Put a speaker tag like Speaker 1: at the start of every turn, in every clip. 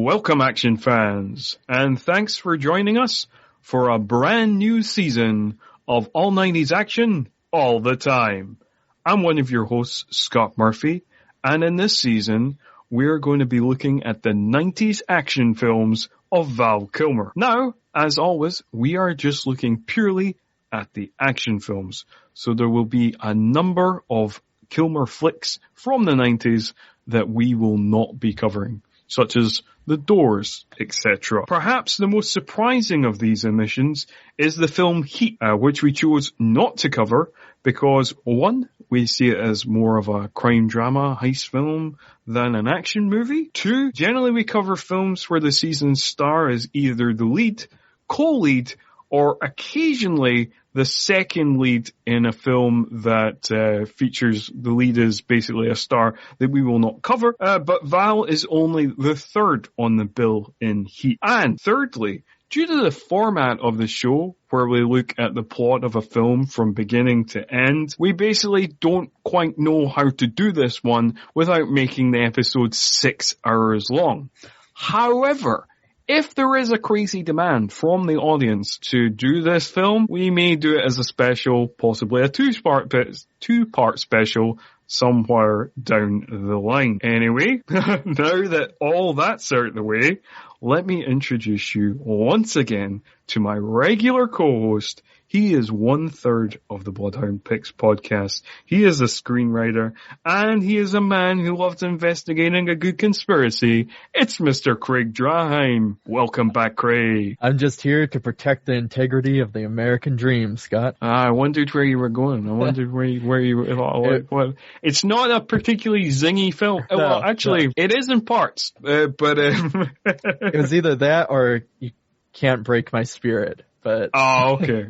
Speaker 1: Welcome, action fans, and thanks for joining us for a brand new season of All 90s Action All the Time. I'm one of your hosts, Scott Murphy, and in this season, we're going to be looking at the 90s action films of Val Kilmer. Now, as always, we are just looking purely at the action films, so there will be a number of Kilmer flicks from the 90s that we will not be covering, such as The Doors, etc. Perhaps the most surprising of these omissions is the film Heat, which we chose not to cover because, one, we see it as more of a crime drama heist film than an action movie. Two, generally we cover films where the season's star is either the lead, co-lead, or occasionally the second lead in a film that features the lead is basically a star that we will not cover. But Val is only the third on the bill in Heat. And thirdly, due to the format of the show, where we look at the plot of a film from beginning to end, we basically don't quite know how to do this one without making the episode 6 hours long. However, if there is a crazy demand from the audience to do this film, we may do it as a special, possibly a two-part special somewhere down the line. Anyway, now that all that's out of the way, let me introduce you once again to my regular co-host. He is 1/3 of the Bloodhound Picks podcast. He is a screenwriter, and he is a man who loves investigating a good conspiracy. It's Mr. Craig Draheim. Welcome back, Craig.
Speaker 2: I'm just here to protect the integrity of the American dream, Scott.
Speaker 1: I wondered where you were going. I wondered where you were. It's not a particularly zingy film.
Speaker 2: No,
Speaker 1: well, actually, no. It is in parts, but
Speaker 2: it was either that or You Can't Break My Spirit. But
Speaker 1: okay.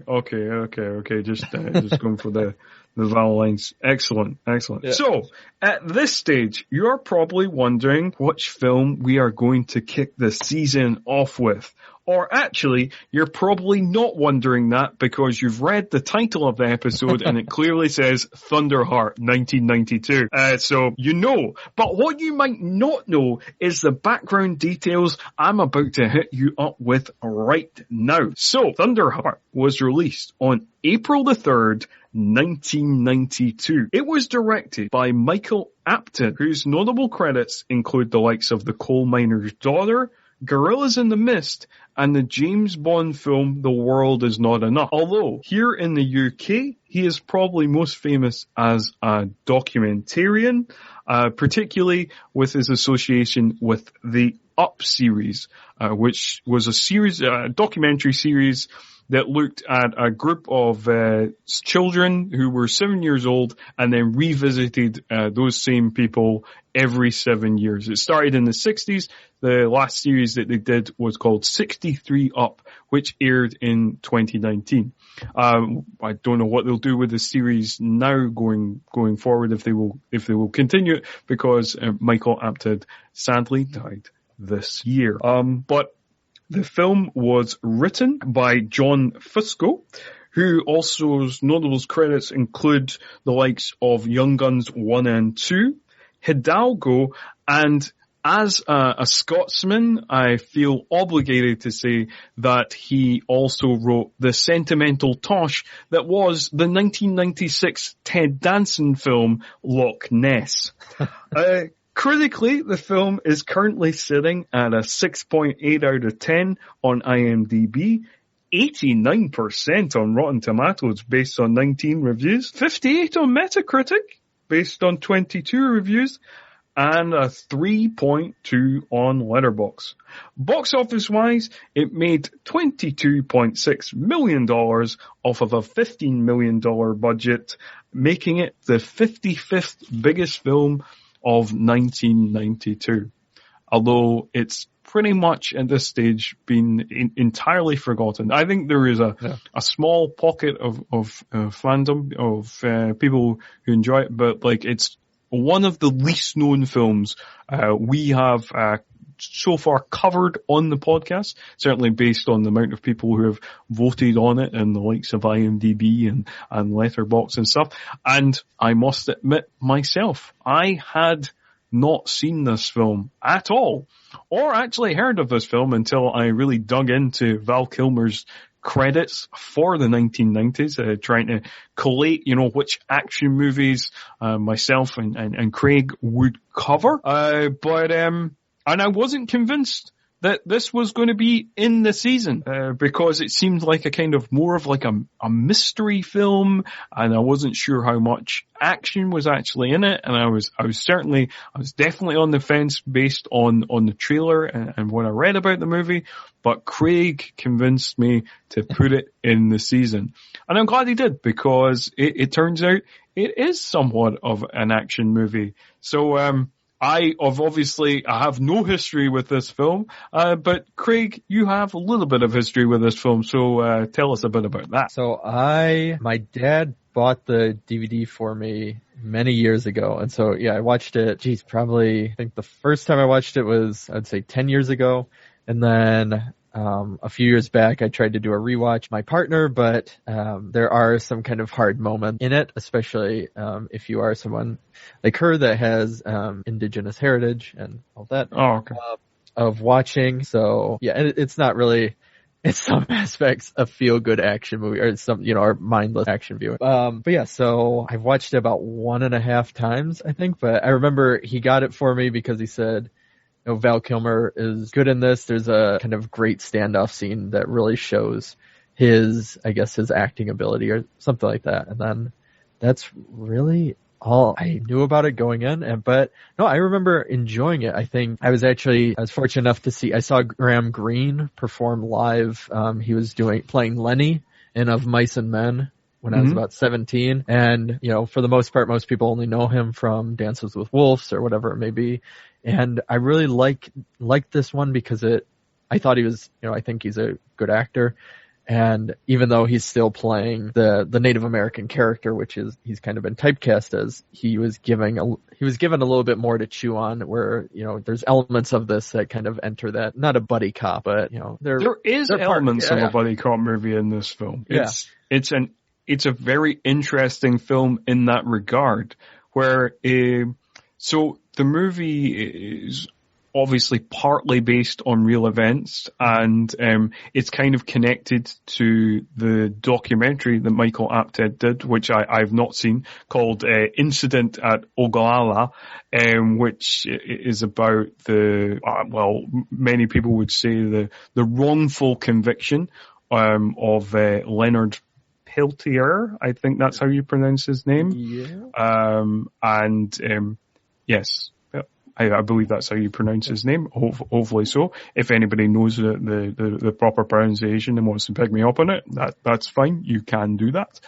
Speaker 1: Just going for the vowel lines. Excellent. Yeah. So, at this stage, you're probably wondering which film we are going to kick the season off with. Or actually, you're probably not wondering that because you've read the title of the episode and it clearly says Thunderheart 1992. So you know. But what you might not know is the background details I'm about to hit you up with right now. So, Thunderheart was released on April the 3rd, 1992. It was directed by Michael Apted, whose notable credits include the likes of The Coal Miner's Daughter, Gorillas in the Mist, and the James Bond film The World Is Not Enough. Although, here in the UK, he is probably most famous as a documentarian, particularly with his association with the Up series, which was a documentary series that looked at a group of children who were 7 years old and then revisited those same people every 7 years. It started in the 60s. The last series that they did was called 63 Up, which aired in 2019. I don't know what they'll do with the series now going forward, if they will continue it, because Michael Apted sadly died this year. But the film was written by John Fusco, who also's notable credits include the likes of Young Guns 1 and 2, Hidalgo, and as a Scotsman, I feel obligated to say that he also wrote the sentimental tosh that was the 1996 Ted Danson film Loch Ness. Critically, the film is currently sitting at a 6.8 out of 10 on IMDb, 89% on Rotten Tomatoes based on 19 reviews, 58 on Metacritic based on 22 reviews, and a 3.2 on Letterboxd. Box office wise, it made $22.6 million off of a $15 million budget, making it the 55th biggest film of 1992. Although it's pretty much at this stage been entirely forgotten. I think there is a small pocket of fandom of people who enjoy it, but like it's one of the least known films we have so far covered on the podcast, certainly based on the amount of people who have voted on it and the likes of IMDb and Letterboxd and stuff. And I must admit myself, I had not seen this film at all, or actually heard of this film until I really dug into Val Kilmer's credits for the 1990s, trying to collate, which action movies myself and Craig would cover. And I wasn't convinced that this was going to be in the season, because it seemed like a kind of more of like a mystery film, and I wasn't sure how much action was actually in it, and I was definitely on the fence based on the trailer and what I read about the movie, but Craig convinced me to put it in the season. And I'm glad he did, because it turns out it is somewhat of an action movie. So, I have no history with this film, but Craig, you have a little bit of history with this film, so tell us a bit about that.
Speaker 2: So my dad bought the DVD for me many years ago, and so yeah, I watched it, I think the first time I watched it was, I'd say 10 years ago, and then a few years back I tried to do a rewatch, my partner, but there are some kind of hard moments in it, especially if you are someone like her that has indigenous heritage and all that.
Speaker 1: Oh, okay.
Speaker 2: Of watching. So yeah, it's not really, in some aspects, a feel-good action movie, or some, or mindless action viewing. But yeah, so I've watched it about 1.5 times, I think, but I remember he got it for me because he said, Val Kilmer is good in this. There's a kind of great standoff scene that really shows his acting ability or something like that. And then that's really all I knew about it going in. But no, I remember enjoying it. I think I was fortunate enough to I saw Graham Greene perform live. He was playing Lenny in Of Mice and Men when I was about 17. And, for the most part, most people only know him from Dances with Wolves or whatever it may be. And I really liked this one because I thought he was, I think he's a good actor. And even though he's still playing the Native American character, which is, he's kind of been typecast as, he was given a little bit more to chew on, where, there's elements of this that kind of enter that, not a buddy cop, but,
Speaker 1: there is elements of a buddy cop movie in this film. It's a very interesting film in that regard, where, so the movie is obviously partly based on real events, and it's kind of connected to the documentary that Michael Apted did, which I've not seen, called Incident at Ogallala, which is about many people would say the wrongful conviction of Leonard Peltier, I think that's how you pronounce his name.
Speaker 2: Yeah.
Speaker 1: Yes, I believe that's how you pronounce his name. Hopefully so. If anybody knows the proper pronunciation and wants to pick me up on it, that's fine. You can do that.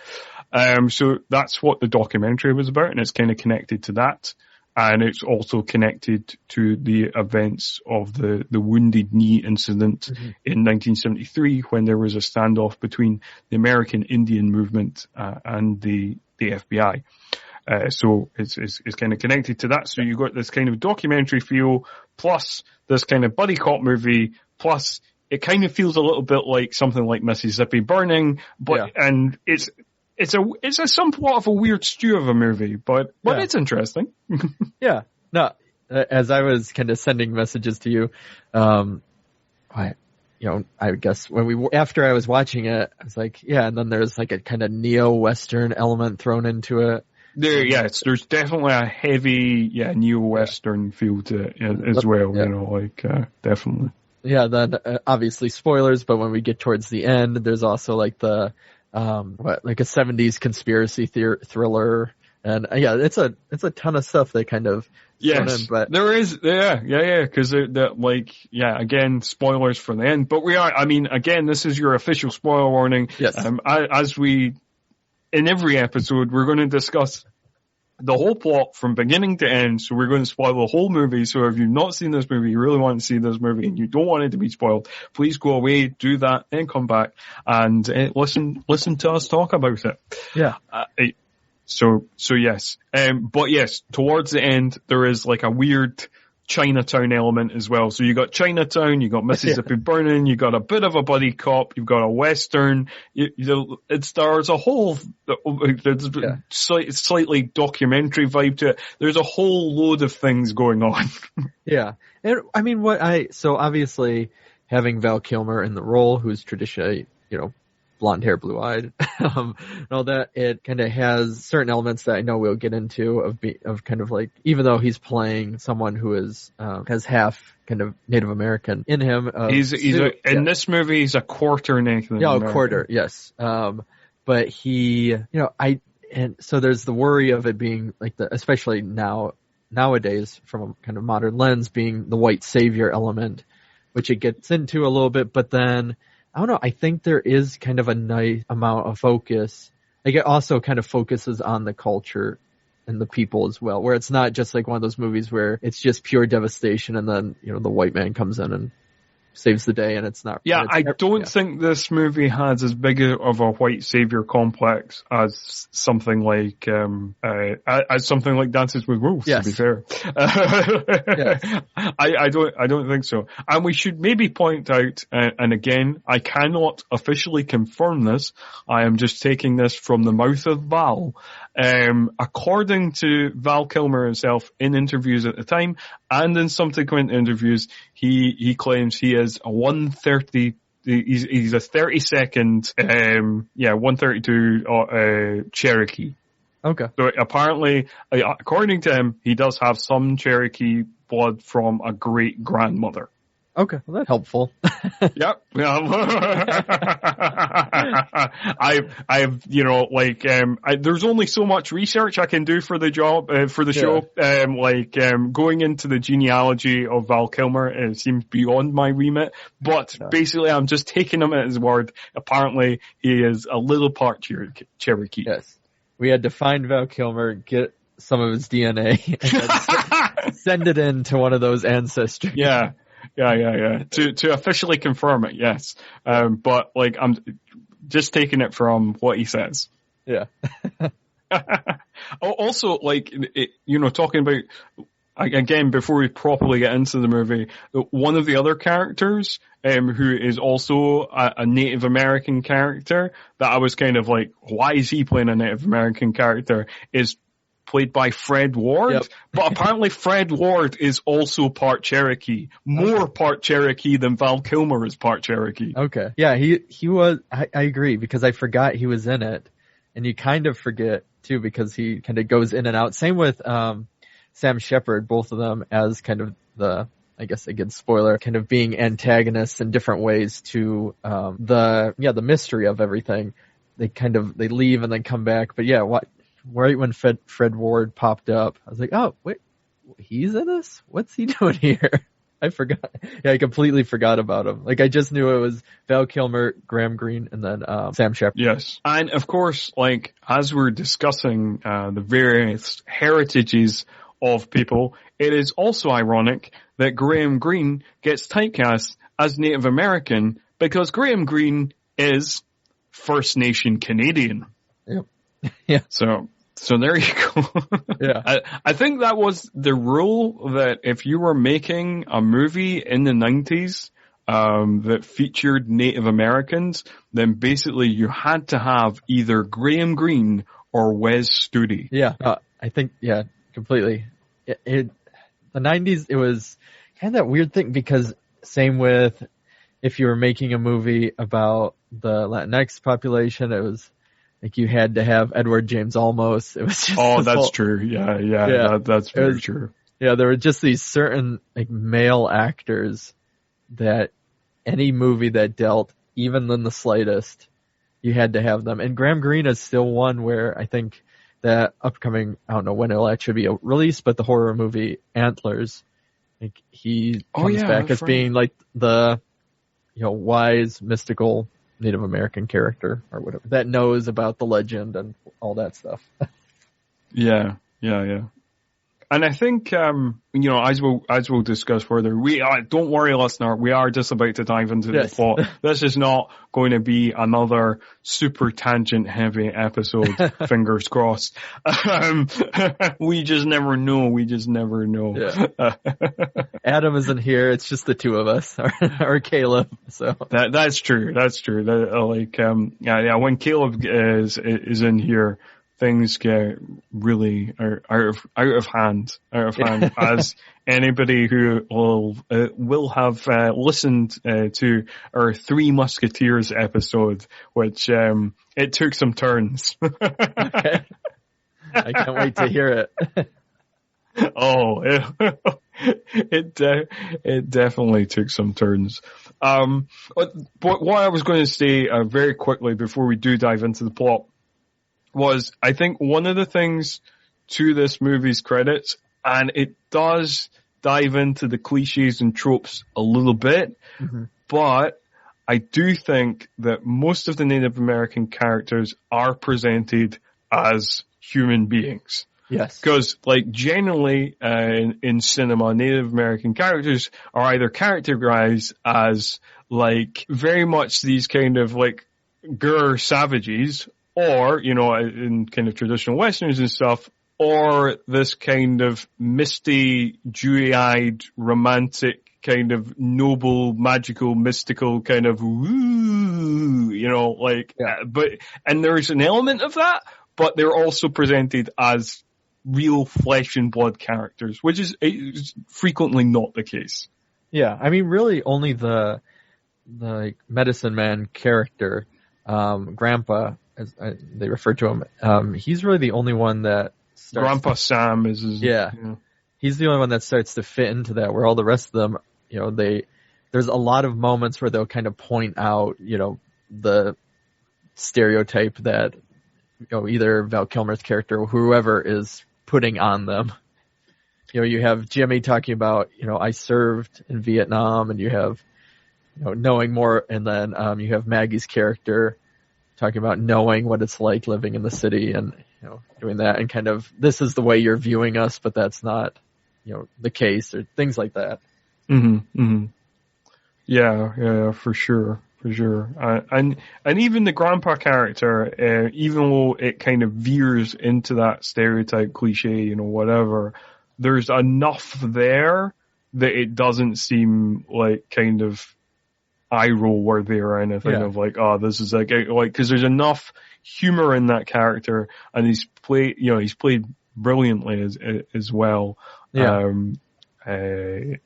Speaker 1: So that's what the documentary was about, and it's kind of connected to that. And it's also connected to the events of the Wounded Knee incident in 1973, when there was a standoff between the American Indian movement and the FBI. So it's kind of connected to that. So you got this kind of documentary feel, plus this kind of buddy cop movie, plus it kind of feels a little bit like something like Mississippi Burning, and it's a somewhat of a weird stew of a movie, but it's interesting.
Speaker 2: Yeah. No, as I was kind of sending messages to you, I guess after I was watching it, I was like, yeah, and then there's like a kind of neo-Western element thrown into it.
Speaker 1: There's definitely a heavy, neo-Western feel to it as well, definitely.
Speaker 2: Yeah, then obviously spoilers, but when we get towards the end, there's also like the, like a 70s conspiracy thriller, and it's a ton of stuff that kind of thrown in, but
Speaker 1: there is, because again, spoilers for the end, but again, this is your official spoiler warning.
Speaker 2: Yes.
Speaker 1: As we, in every episode, we're going to discuss the whole plot from beginning to end, so we're going to spoil the whole movie. So if you've not seen this movie, you really want to see this movie, and you don't want it to be spoiled, please go away, do that, and come back and listen to us talk about it.
Speaker 2: Yeah.
Speaker 1: So yes. But yes, towards the end, there is like a weird Chinatown element as well. So you got Chinatown, you got Mississippi Burning, you got a bit of a buddy cop, you've got a Western, there's a whole, there's slightly documentary vibe to it. There's a whole load of things going on.
Speaker 2: Yeah. And I mean, so obviously having Val Kilmer in the role, who's traditionally, blonde hair, blue eyed, and all that, it kind of has certain elements that I know we'll get into of kind of like, even though he's playing someone who is, has half kind of Native American in him.
Speaker 1: In this movie, he's a quarter Native American.
Speaker 2: Yeah, a quarter, yes. But he, and so there's the worry of it being like especially nowadays from a kind of modern lens, being the white savior element, which it gets into a little bit, but then, I don't know, I think there is kind of a nice amount of focus. Like it also kind of focuses on the culture and the people as well, where it's not just like one of those movies where it's just pure devastation and then, the white man comes in and saves the day and it's not.
Speaker 1: Yeah, I don't think this movie has as big of a white savior complex as something like Dances with Wolves, to be fair. Yes. I don't think so. And we should maybe point out, and again, I cannot officially confirm this, I am just taking this from the mouth of Val. According to Val Kilmer himself in interviews at the time and in subsequent interviews, he claims he is a 130. He's a 32nd, 132 Cherokee.
Speaker 2: Okay.
Speaker 1: So apparently, according to him, he does have some Cherokee blood from a great grandmother.
Speaker 2: Okay, well that's helpful.
Speaker 1: Yep. There's only so much research I can do for the job, for the show. Going into the genealogy of Val Kilmer seems beyond my remit, but basically I'm just taking him at his word. Apparently he is a little part Cherokee.
Speaker 2: Yes. We had to find Val Kilmer, get some of his DNA, and then send it in to one of those ancestors.
Speaker 1: Yeah. To officially confirm it, yes. But like, I'm just taking it from what he says.
Speaker 2: Yeah.
Speaker 1: Also, like, talking about, again, before we properly get into the movie, one of the other characters, who is also a Native American character that I was kind of like, why is he playing a Native American character, is played by Fred Ward. Yep. But apparently Fred Ward is also part Cherokee. More part Cherokee than Val Kilmer is part Cherokee.
Speaker 2: Okay. Yeah, he was, I agree, because I forgot he was in it. And you kind of forget, too, because he kind of goes in and out. Same with Sam Shepard, both of them as kind of the, I guess, again, spoiler, kind of being antagonists in different ways to the mystery of everything. They leave and then come back. But yeah, right when Fred Ward popped up, I was like, oh, wait, he's in this? What's he doing here? I forgot. Yeah, I completely forgot about him. Like, I just knew it was Val Kilmer, Graham Greene, and then Sam Shepard.
Speaker 1: Yes. And, of course, like, as we're discussing the various heritages of people, it is also ironic that Graham Greene gets typecast as Native American because Graham Greene is First Nation Canadian.
Speaker 2: Yep. Yeah.
Speaker 1: So there you go.
Speaker 2: Yeah.
Speaker 1: I think that was the rule, that if you were making a movie in the 90s that featured Native Americans, then basically you had to have either Graham Greene or Wes Studi.
Speaker 2: Yeah. I think, yeah, completely. The 90s, it was kind of that weird thing, because same with if you were making a movie about the Latinx population, it was like you had to have Edward James Olmos. It was just
Speaker 1: that's true. Yeah. That's very true.
Speaker 2: Yeah, there were just these certain like male actors that any movie that dealt even in the slightest, you had to have them. And Graham Greene is still one where I think that upcoming, I don't know when it'll actually be released, but the horror movie Antlers, like he comes back as being like the, wise, mystical Native American character or whatever that knows about the legend and all that stuff.
Speaker 1: Yeah. And I think, as we'll discuss further, don't worry, listener, we are just about to dive into the plot. This is not going to be another super tangent heavy episode, fingers crossed. We just never know.
Speaker 2: Yeah. Adam isn't here. It's just the two of us, or Caleb. So
Speaker 1: that's true. When Caleb is in here, things get really out of hand, as anybody who will have listened to our Three Musketeers episode, which it took some turns.
Speaker 2: Okay. I can't wait to hear it.
Speaker 1: Oh, it definitely took some turns. But what I was going to say very quickly before we do dive into the plot was, I think one of the things to this movie's credits, and it does dive into the cliches and tropes a little bit, but I do think that most of the Native American characters are presented as human beings.
Speaker 2: Yes.
Speaker 1: Because, generally, in cinema, Native American characters are either characterized as, very much these kind of, Gur savages, or, in kind of traditional Westerns and stuff, or this kind of misty, dewy-eyed, romantic, kind of noble, magical, mystical kind of and there's an element of that, but they're also presented as real flesh and blood characters, which is frequently not the case.
Speaker 2: Yeah, I mean, really only the medicine man character, Grandpa, as they refer to him, he's really the only one that starts
Speaker 1: Grandpa Sam is his,
Speaker 2: he's the only one that starts to fit into that, where all the rest of them, there's a lot of moments where they'll kind of point out, the stereotype that, either Val Kilmer's character or whoever is putting on them. You have Jimmy talking about, I served in Vietnam, and you have, knowing more, and then you have Maggie's character talking about knowing what it's like living in the city, and doing that, and kind of, this is the way you're viewing us, but that's not the case, or things like that.
Speaker 1: Yeah, for sure. And even the grandpa character, even though it kind of veers into that stereotype cliche, whatever, there's enough there that it doesn't seem like kind of eye roll worthy or anything of this is because there's enough humor in that character, and he's played brilliantly as well.
Speaker 2: Yeah.
Speaker 1: I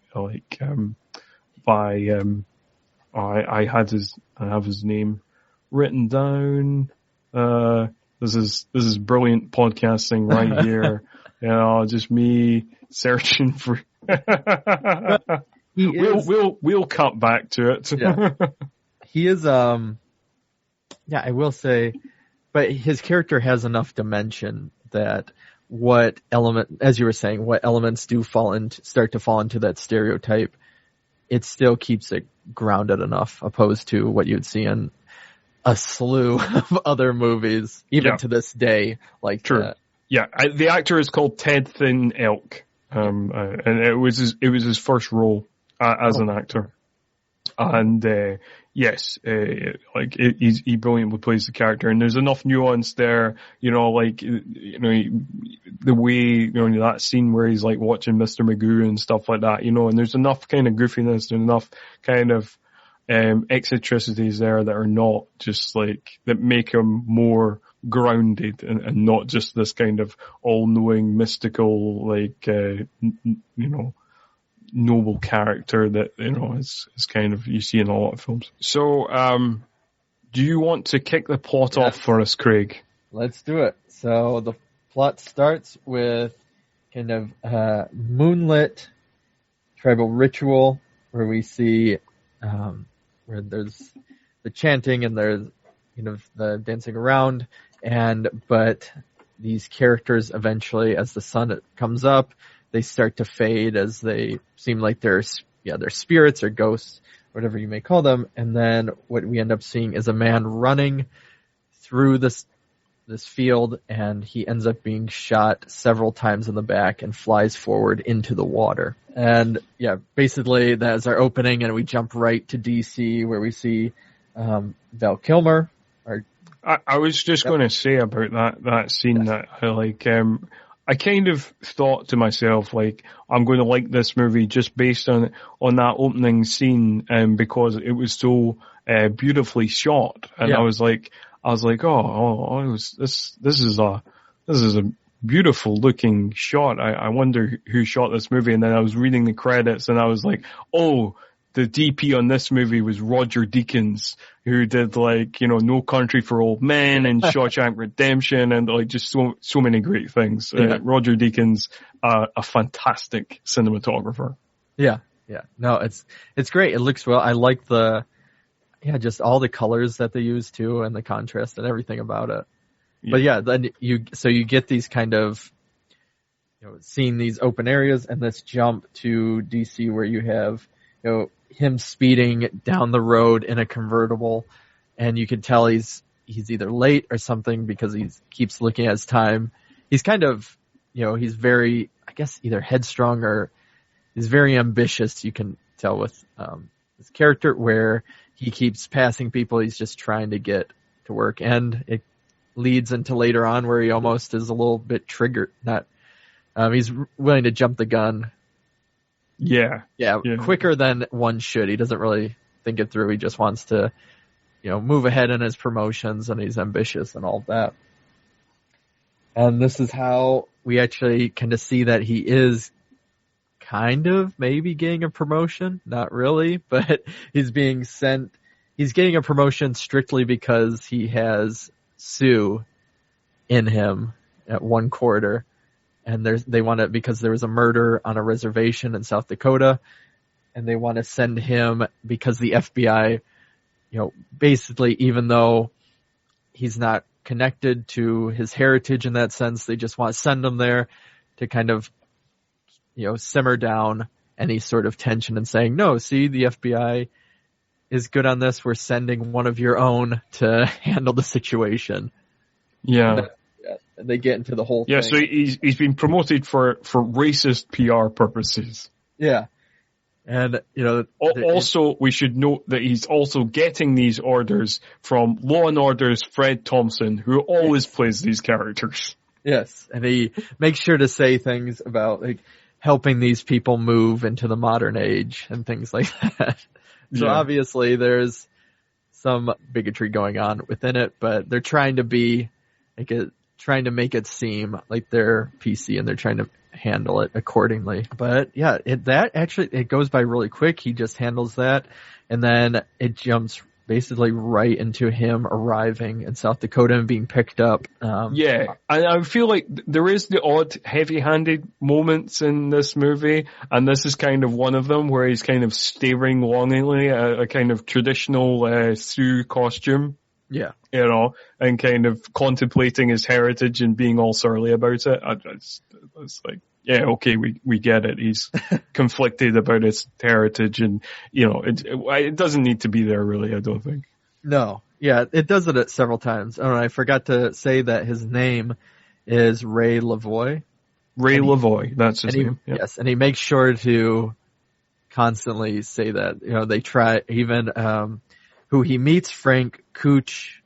Speaker 1: have his name written down. This is brilliant podcasting right here. Just me searching for. We'll cut back to it.
Speaker 2: Yeah. He is. I will say, but his character has enough dimension that what elements do start to fall into that stereotype, it still keeps it grounded enough, opposed to what you'd see in a slew of other movies, even to this day, like
Speaker 1: True.
Speaker 2: that.
Speaker 1: Yeah, the actor is called Ted Thin Elk, and it was his first role as an actor, and he brilliantly plays the character, and there's enough nuance there, the way, that scene where he's watching Mr. Magoo and stuff like that, and there's enough kind of goofiness, there's enough kind of eccentricities there that are not just that make him more grounded and not just this kind of all-knowing, mystical, noble character that, is kind of, you see in a lot of films. So, do you want to kick the plot off for us, Craig?
Speaker 2: Let's do it. So the plot starts with kind of moonlit tribal ritual where we see where there's the chanting and there's the dancing around, but these characters eventually, as the sun comes up, they start to fade as they seem like they're spirits or ghosts, whatever you may call them. And then what we end up seeing is a man running through this this field, and he ends up being shot several times in the back and flies forward into the water. And yeah, basically that's our opening, and we jump right to DC where we see Val Kilmer.
Speaker 1: I was just going to say about that scene that I like. I kind of thought to myself, like, I'm going to like this movie just based on that opening scene, because it was so beautifully shot, and I was like, this is a beautiful looking shot. I wonder who shot this movie, and then I was reading the credits, and I was like, oh, the DP on this movie was Roger Deakins, who did like, No Country for Old Men and Shawshank Redemption and like just so many great things. Roger Deakins, a fantastic cinematographer.
Speaker 2: Yeah. No, it's great. It looks well. I like just all the colors that they use too, and the contrast and everything about it. Yeah. But then you get these kind of, seeing these open areas, and let's jump to DC where you have, him speeding down the road in a convertible, and you can tell he's either late or something because he keeps looking at his time. He's kind of, he's very, I guess, either headstrong or he's very ambitious. You can tell with his character where he keeps passing people. He's just trying to get to work, and it leads into later on where he almost is a little bit triggered. He's willing to jump the gun. Yeah, quicker than one should. He doesn't really think it through. He just wants to, move ahead in his promotions, and he's ambitious and all that. And this is how we actually kind of see that he is kind of maybe getting a promotion. Not really, but he's getting a promotion strictly because he has Sue in him at one quarter. And they want to, because there was a murder on a reservation in South Dakota, and they want to send him because the FBI, basically, even though he's not connected to his heritage in that sense, they just want to send him there to kind of, simmer down any sort of tension and saying, no, see, the FBI is good on this. We're sending one of your own to handle the situation.
Speaker 1: Yeah.
Speaker 2: And they get into the whole thing.
Speaker 1: Yeah, so he's been promoted for racist PR purposes.
Speaker 2: Yeah. And,
Speaker 1: also, we should note that he's also getting these orders from Law and Order's Fred Thompson, who always plays these characters.
Speaker 2: Yes, and he makes sure to say things about, like, helping these people move into the modern age and things like that. So obviously there's some bigotry going on within it, but they're trying to be, trying to make it seem like they're PC, and they're trying to handle it accordingly. But yeah, it goes by really quick. He just handles that, and then it jumps basically right into him arriving in South Dakota and being picked up. I feel like there is the odd heavy-handed moments in this movie, and this is kind of one of them where he's kind of staring longingly at a kind of traditional Sioux costume. Yeah.
Speaker 1: And kind of contemplating his heritage and being all surly about it. It's like, yeah, okay, we get it. He's conflicted about his heritage, and, it doesn't need to be there, really, I don't think.
Speaker 2: No. Yeah, it does it several times. Oh, I forgot to say that his name is Ray Lavoie.
Speaker 1: Ray Lavoie, that's his name.
Speaker 2: Yeah. Yes, and he makes sure to constantly say that. They try, even who he meets, Frank Cooch,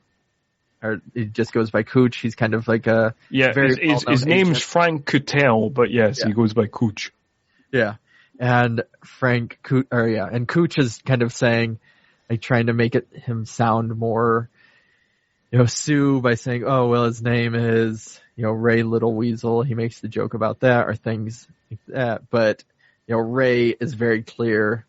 Speaker 2: or it just goes by Cooch. He's kind of like a
Speaker 1: his name's Frank Cootel, but yes, he goes by Cooch.
Speaker 2: Yeah, and and Cooch is kind of saying, like, trying to make him sound more, Sioux by saying, oh well, his name is Ray Little Weasel. He makes the joke about that or things like that, but Ray is very clear,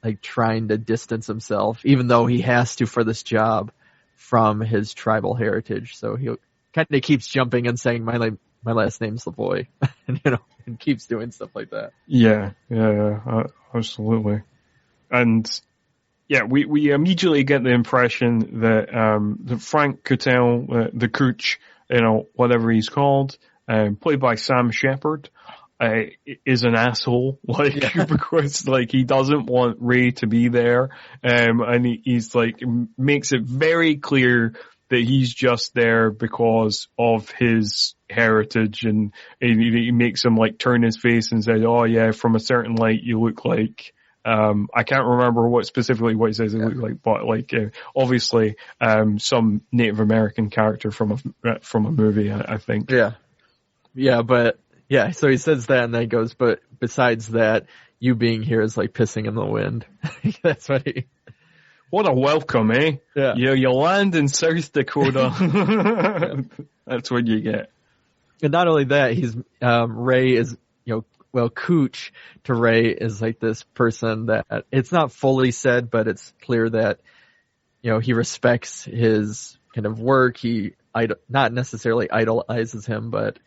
Speaker 2: like trying to distance himself, even though he has to for this job, from his tribal heritage. So he kind of keeps jumping and saying, my last name's Lavoie, and keeps doing stuff like that.
Speaker 1: Yeah, absolutely. And yeah, we immediately get the impression that Frank Cootel, the Cooch, whatever he's called, played by Sam Shepard, is an asshole, because he doesn't want Ray to be there, and he's makes it very clear that he's just there because of his heritage, and he makes him like turn his face and says, "Oh yeah, from a certain light you look like." I can't remember what specifically what he says it looked like, but like obviously some Native American character from a movie, I think.
Speaker 2: So he says that, and then he goes, but besides that, you being here is like pissing in the wind. That's what he...
Speaker 1: What a welcome, eh?
Speaker 2: Yeah.
Speaker 1: You land in South Dakota. That's what you get.
Speaker 2: And not only that, he's Ray is, Cooch to Ray is like this person that it's not fully said, but it's clear that, he respects his kind of work. He not necessarily idolizes him, but,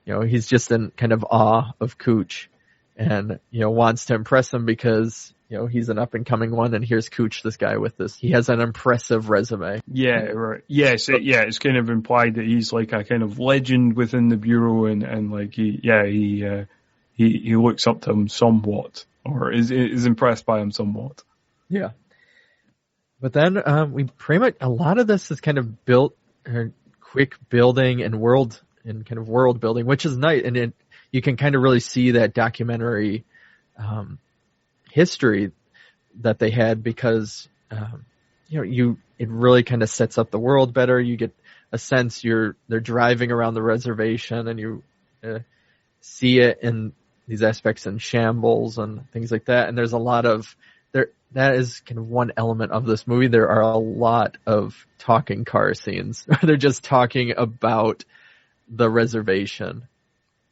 Speaker 2: he's just in kind of awe of Cooch and, wants to impress him because, he's an up and coming one, and here's Cooch, this guy with this. He has an impressive resume.
Speaker 1: Yeah, right. Yes, it's kind of implied that he's like a kind of legend within the bureau, and like he looks up to him somewhat, or is impressed by him somewhat.
Speaker 2: Yeah. But then we pretty much, a lot of this is kind of built, quick building and world building, which is nice, and you can kind of really see that documentary history that they had because it really kind of sets up the world better. You get a sense they're driving around the reservation, and you see it in these aspects in shambles and things like that. And there's a lot of that is kind of one element of this movie. There are a lot of talking car scenes. They're just talking about the reservation.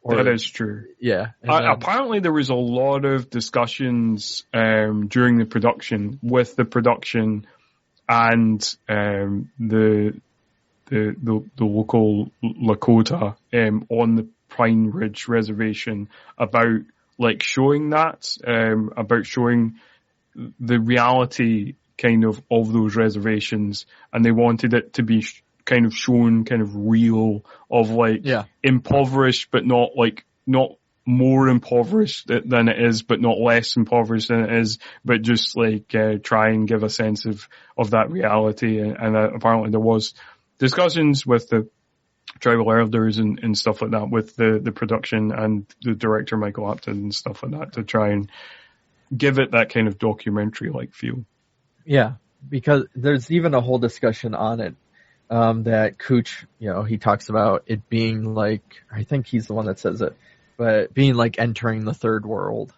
Speaker 1: That is true.
Speaker 2: Yeah.
Speaker 1: Apparently there was a lot of discussions during the production with the production and the local Lakota on the Pine Ridge Reservation about like showing that, about showing the reality kind of those reservations, and they wanted it to be kind of shown kind of real, of like impoverished, but not more impoverished than it is, but not less impoverished than it is, but just like try and give a sense of that reality. And apparently there was discussions with the tribal elders and stuff like that, with the production and the director Michael Apted and stuff like that, to try and give it that kind of documentary like feel.
Speaker 2: Yeah, because there's even a whole discussion on it. That Cooch, he talks about it being like, I think he's the one that says it, but being like entering the third world,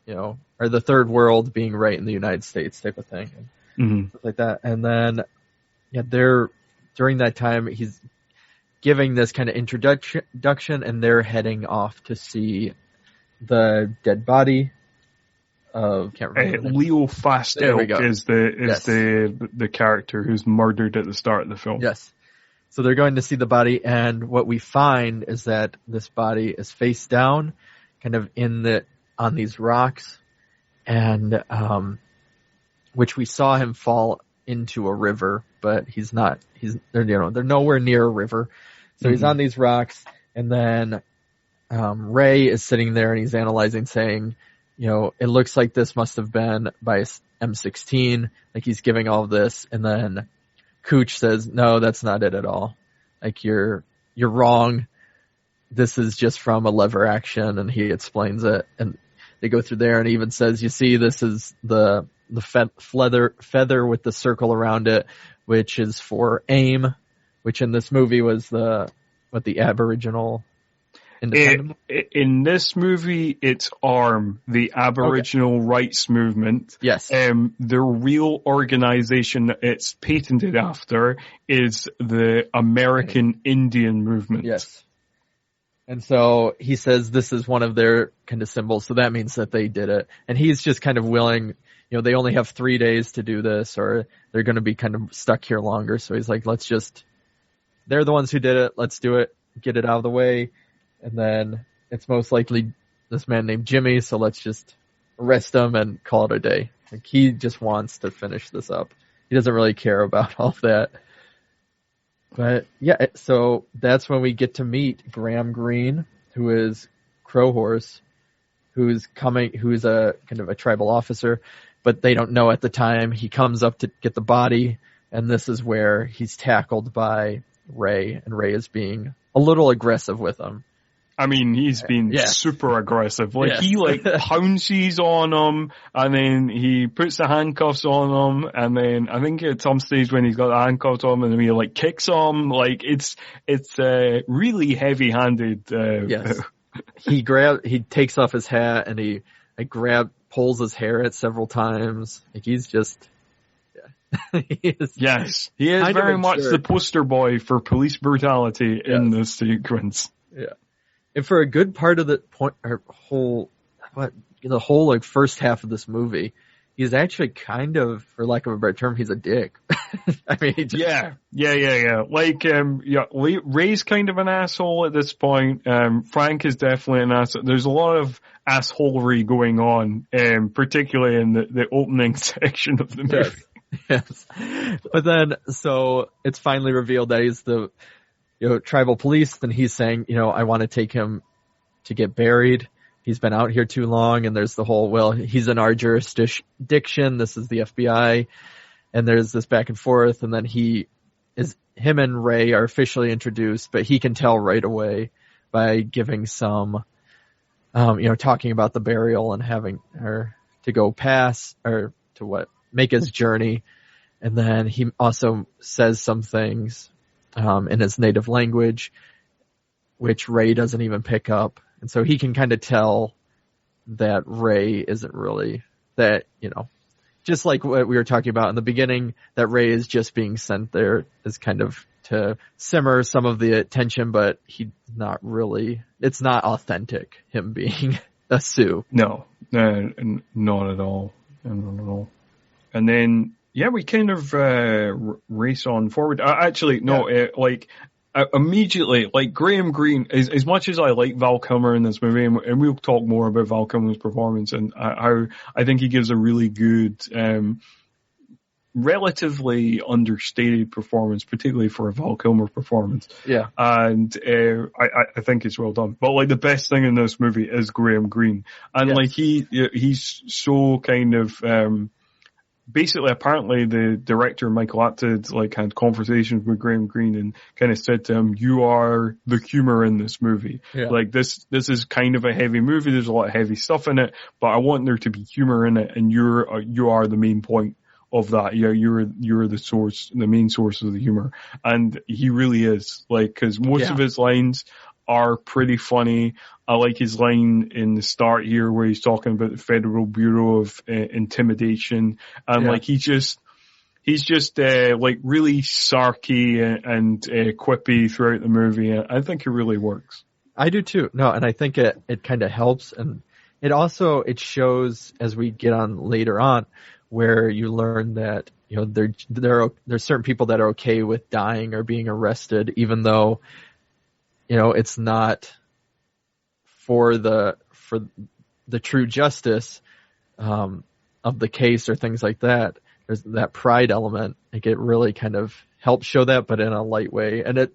Speaker 2: or the third world being right in the United States type of thing, and stuff like that. And then, during that time, he's giving this kind of introduction, and they're heading off to see the dead body of, can't remember.
Speaker 1: Leo Fastelk is the character who's murdered at the start of the film.
Speaker 2: Yes. So they're going to see the body, and what we find is that this body is face down, kind of on these rocks, and which we saw him fall into a river, but they're nowhere near a river. So he's on these rocks, and then Ray is sitting there and he's analyzing, saying, it looks like this must have been by M16, like he's giving all of this, and then Cooch says, no, that's not it at all. Like you're wrong. This is just from a lever action, and he explains it, and they go through there, and he even says, you see, this is the feather with the circle around it, which is for aim, which in this movie was the Aboriginal independent.
Speaker 1: In this movie, it's ARM, the Aboriginal Rights Movement.
Speaker 2: Yes.
Speaker 1: The real organization that it's patented after is the American Indian Movement.
Speaker 2: Yes. And so he says this is one of their kind of symbols, so that means that they did it. And he's just kind of willing, they only have 3 days to do this, or they're going to be kind of stuck here longer. So he's like, they're the ones who did it, let's do it, get it out of the way. And then it's most likely this man named Jimmy, so let's just arrest him and call it a day. Like he just wants to finish this up. He doesn't really care about all that. But yeah, so that's when we get to meet Graham Greene, who is Crowhorse, who's a kind of a tribal officer, but they don't know at the time. He comes up to get the body, And this is where he's tackled by Ray, and Ray is being a little aggressive with him.
Speaker 1: I mean, he's been super aggressive. Like, he, like, pounces on him, and then he puts the handcuffs on him, and then I think at some stage when he's got the handcuffs on him, and he, like, kicks him. Like, it's really heavy-handed.
Speaker 2: Yes. He takes off his hat, and he pulls his hair at several times. Like, he's just... he is
Speaker 1: very much the poster boy for police brutality in this sequence.
Speaker 2: Yeah. And for a good part of the whole like first half of this movie, he's actually kind of, for lack of a better term, he's a dick. I mean,
Speaker 1: yeah. Like, Ray's kind of an asshole at this point. Frank is definitely an asshole. There's a lot of assholery going on, particularly in the opening section of the movie.
Speaker 2: Yes. But then, so it's finally revealed that he's the tribal police, and he's saying, I want to take him to get buried. He's been out here too long, and there's the whole, he's in our jurisdiction. This is the FBI. And there's this back and forth, and then him and Ray are officially introduced, but he can tell right away by giving some, talking about the burial and having her to go pass, or to make his journey. And then he also says some things in his native language, which Ray doesn't even pick up. And so he can kind of tell that Ray isn't really that, just like what we were talking about in the beginning, that Ray is just being sent there as kind of to simmer some of the tension, but he's not really, it's not authentic, him being a Sioux.
Speaker 1: No, not at all. Not at all. And then, we kind of race on forward. Immediately, like, Graham Greene, as much as I like Val Kilmer in this movie, and we'll talk more about Val Kilmer's performance and how I think he gives a really good, relatively understated performance, particularly for a Val Kilmer performance.
Speaker 2: Yeah.
Speaker 1: And I think it's well done. But, like, the best thing in this movie is Graham Greene. And, like, he's so kind of... basically, apparently, the director, Michael Apted, like, had conversations with Graham Greene and kind of said to him, you are the humor in this movie. Yeah. Like, this is kind of a heavy movie. There's a lot of heavy stuff in it, but I want there to be humor in it, and you are the main point of that. Yeah, you're the main source of the humor. And he really is. Like, cause most of his lines are pretty funny. I like his line in the start here where he's talking about the Federal Bureau of Intimidation, and like he's just like really sarky and quippy throughout the movie. I think it really works.
Speaker 2: I do too. No, and I think it kind of helps, and it shows as we get on later on where you learn that there's certain people that are okay with dying or being arrested, even though it's not for the true justice of the case or things like that. There's that pride element. Like, it really kind of helps show that, but in a light way. And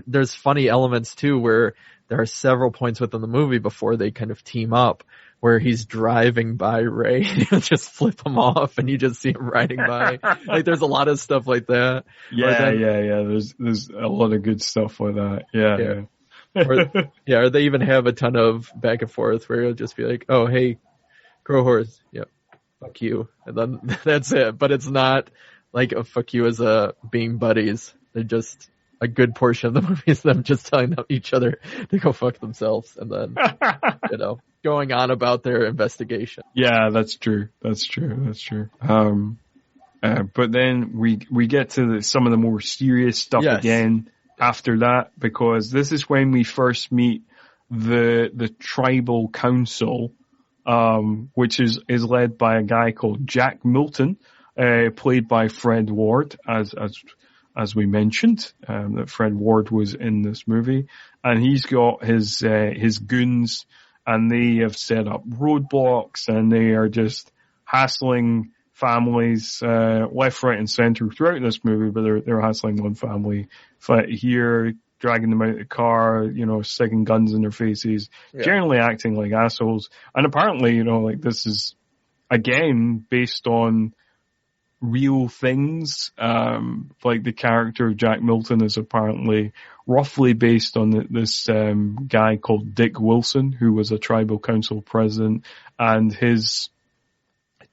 Speaker 2: there's funny elements too, where there are several points within the movie before they kind of team up, where he's driving by Ray and he'll just flip him off and you just see him riding by. Like, there's a lot of stuff like that.
Speaker 1: Yeah. There's a lot of good stuff like that. Yeah.
Speaker 2: Or they even have a ton of back and forth where he'll just be like, oh, hey, Crow Horse. Yep. Fuck you. And then that's it. But it's not like a fuck you as being buddies. They're just a good portion of the movie is them just telling each other to go fuck themselves and then, going on about their investigation.
Speaker 1: Yeah, that's true. But then we get to some of the more serious stuff again after that, because this is when we first meet the tribal council, which is led by a guy called Jack Milton, played by Fred Ward, as we mentioned, that Fred Ward was in this movie, and he's got his goons, and they have set up roadblocks, and they are just hassling families left, right, and center throughout this movie. But they're hassling one family here, dragging them out of the car, sticking guns in their faces, generally acting like assholes. And apparently, like, this is again based on real things. Like the character of Jack Milton is apparently roughly based on this guy called Dick Wilson, who was a tribal council president, and his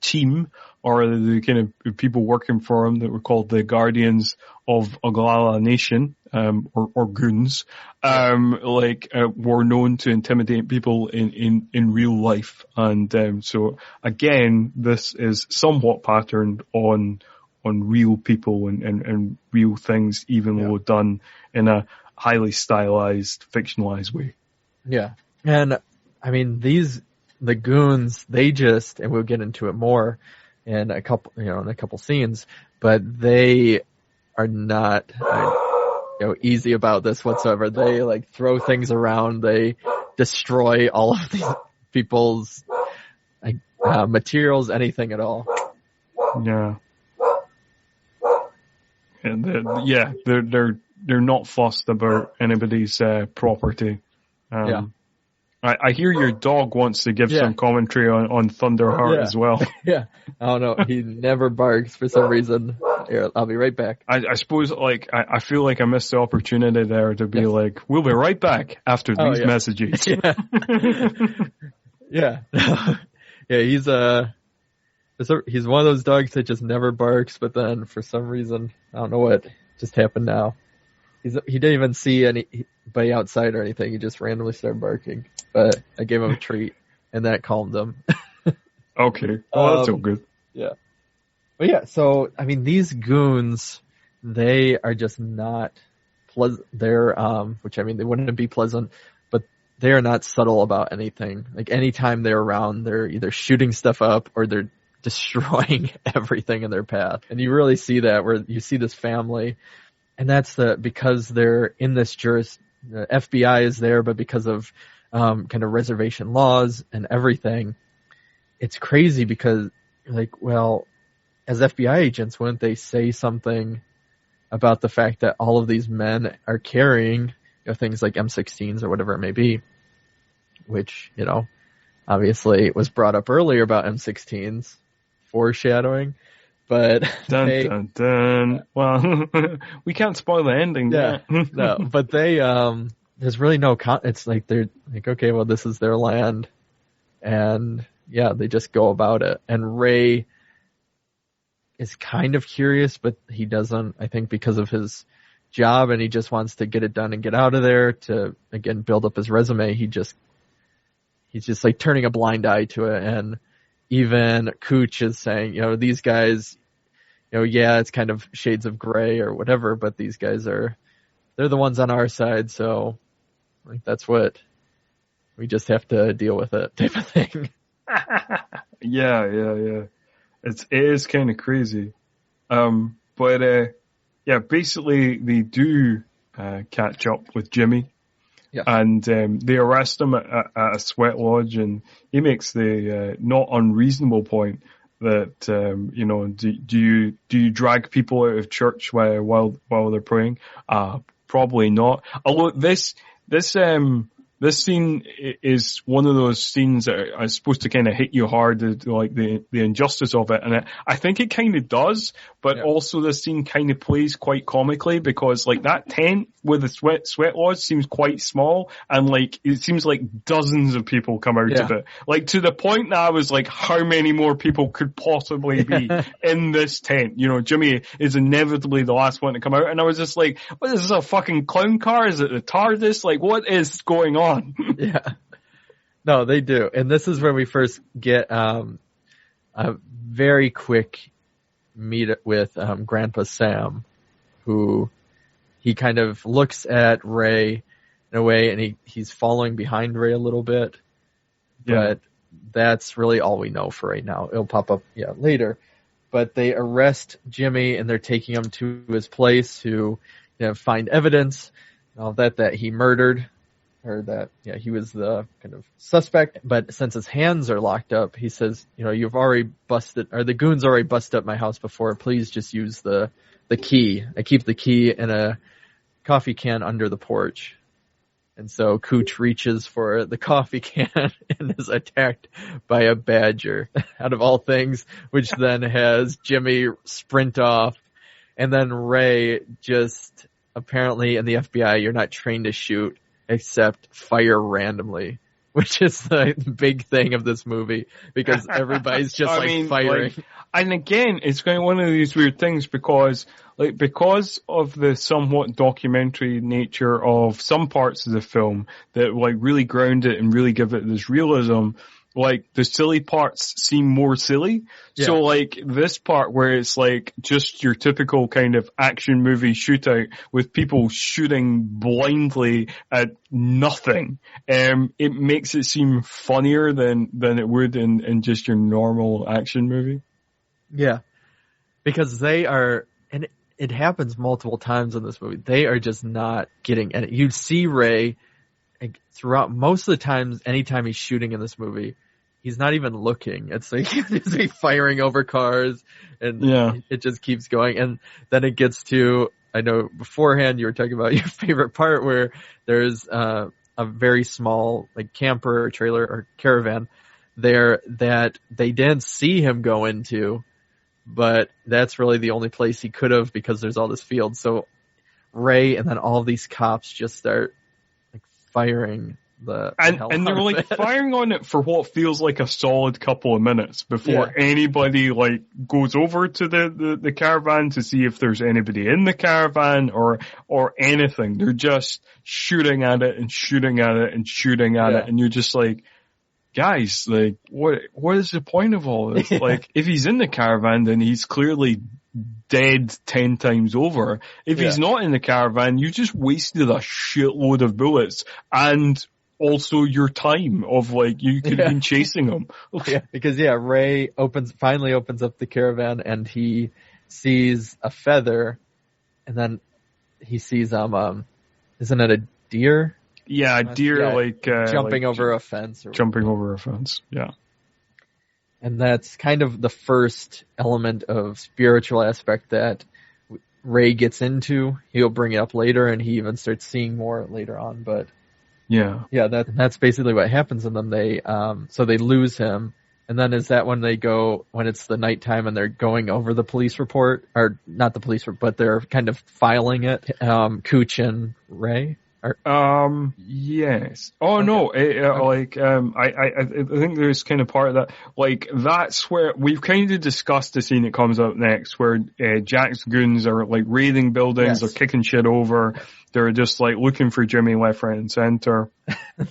Speaker 1: team, or the kind of people working for him that were called the Guardians of Oglala Nation, or goons, were known to intimidate people in real life. And, so again, this is somewhat patterned on real people and real things, even though done in a highly stylized, fictionalized way.
Speaker 2: Yeah. And I mean, the goons, they just, and we'll get into it more in a couple scenes, but they are not, easy about this whatsoever. They like throw things around. They destroy all of these people's materials, anything at all.
Speaker 1: Yeah. And they're not fussed about anybody's property. I hear your dog wants to give some commentary on Thunderheart as well.
Speaker 2: Yeah. I don't know. He never barks for some reason. Here, I'll be right back.
Speaker 1: I suppose, I feel like I missed the opportunity there to be like, we'll be right back after these messages.
Speaker 2: Yeah. Yeah. He's one of those dogs that just never barks, but then for some reason, I don't know what just happened now. He didn't even see anybody outside or anything. He just randomly started barking. But I gave him a treat, and that calmed him.
Speaker 1: Okay. Well, that's so good.
Speaker 2: Yeah. But yeah, so, I mean, these goons, they are just not pleasant. They're, which I mean, they wouldn't be pleasant, but they are not subtle about anything. Like, anytime they're around, they're either shooting stuff up or they're destroying everything in their path. And you really see that, where you see this family. And that's because they're in this the FBI is there, but because of kind of reservation laws and everything, it's crazy because, like, well, as FBI agents, wouldn't they say something about the fact that all of these men are carrying things like M16s or whatever it may be, which, obviously it was brought up earlier about M16s, foreshadowing. But
Speaker 1: dun, dun. Well, we can't spoil the ending.
Speaker 2: Yeah, no. But there's really no. It's like they're like, okay, well, this is their land, and they just go about it. And Ray is kind of curious, but he doesn't. I think because of his job, and he just wants to get it done and get out of there to again build up his resume. He's just like turning a blind eye to it, and even Cooch is saying, these guys. It's kind of shades of gray or whatever, but these guys they're the ones on our side, so like that's what we just have to deal with it type of thing.
Speaker 1: Yeah. It is kind of crazy. Basically they do catch up with Jimmy. Yeah. And they arrest him at a sweat lodge, and he makes the not unreasonable point that do you drag people out of church while they're praying? Probably not. Although this scene is one of those scenes that are supposed to kind of hit you hard, like the injustice of it, and I think it kind of does. But also the scene kind of plays quite comically because like that tent with the sweat lodge seems quite small, and like it seems like dozens of people come out of it. Like to the point that I was like, how many more people could possibly be in this tent? Jimmy is inevitably the last one to come out, and I was just like, what is this, a fucking clown car? Is it the TARDIS? Like, what is going on?
Speaker 2: Yeah. No, they do. And this is where we first get a very quick meet with Grandpa Sam, who he kind of looks at Ray in a way, and he's following behind Ray a little bit. But that's really all we know for right now. It'll pop up later. But they arrest Jimmy, and they're taking him to his place to find evidence of that he murdered, or that he was the kind of suspect. But since his hands are locked up, he says, you've already busted, or the goons already busted up my house before. Please just use the key. I keep the key in a coffee can under the porch. And so Cooch reaches for the coffee can and is attacked by a badger, out of all things, which then has Jimmy sprint off. And then Ray just, apparently in the FBI, you're not trained to shoot except fire randomly, which is the big thing of this movie, because everybody's just firing.
Speaker 1: And again, it's kind of one of these weird things because of the somewhat documentary nature of some parts of the film that like really ground it and really give it this realism, like the silly parts seem more silly. Yeah. So like this part where it's like just your typical kind of action movie shootout with people shooting blindly at nothing, it makes it seem funnier than it would in just your normal action movie.
Speaker 2: Yeah. Because they are, and it happens multiple times in this movie, they are just not getting, and you see Ray throughout most of the times, anytime he's shooting in this movie, he's not even looking. It's like he's firing over cars, and it just keeps going. And then it gets to, I know beforehand you were talking about your favorite part where there's a very small like camper or trailer or caravan there that they didn't see him go into, but that's really the only place he could have because there's all this field. So Ray and then all of these cops just start like firing and they're like firing on it for what feels like a solid couple of minutes before anybody like goes over to the caravan to see if there's anybody in the caravan or anything. They're just shooting at it and shooting at it and shooting at it, and you're just like, guys, like what is the point of all this? Like if he's in the caravan, then he's clearly dead 10 times over. If he's not in the caravan, you just wasted a shitload of bullets and also your time of like you could have been chasing him. Because Ray finally opens up the caravan and he sees a feather, and then he sees isn't it a deer?
Speaker 1: Yeah, a deer
Speaker 2: jumping over a fence.
Speaker 1: Jumping over a fence, yeah.
Speaker 2: And that's kind of the first element of spiritual aspect that Ray gets into. He'll bring it up later, and he even starts seeing more later on. But that's basically what happens. And then they lose him. And then is that when when it's the nighttime and they're going over the police report, or not the police report, but they're kind of filing it, Cooch and Ray?
Speaker 1: Yes. Oh, okay. No, I think there's kind of part of that, like, that's where we've kind of discussed the scene that comes up next, where, Jack's goons are, like, raiding buildings, they're kicking shit over, they're just, like, looking for Jimmy left, right, and center.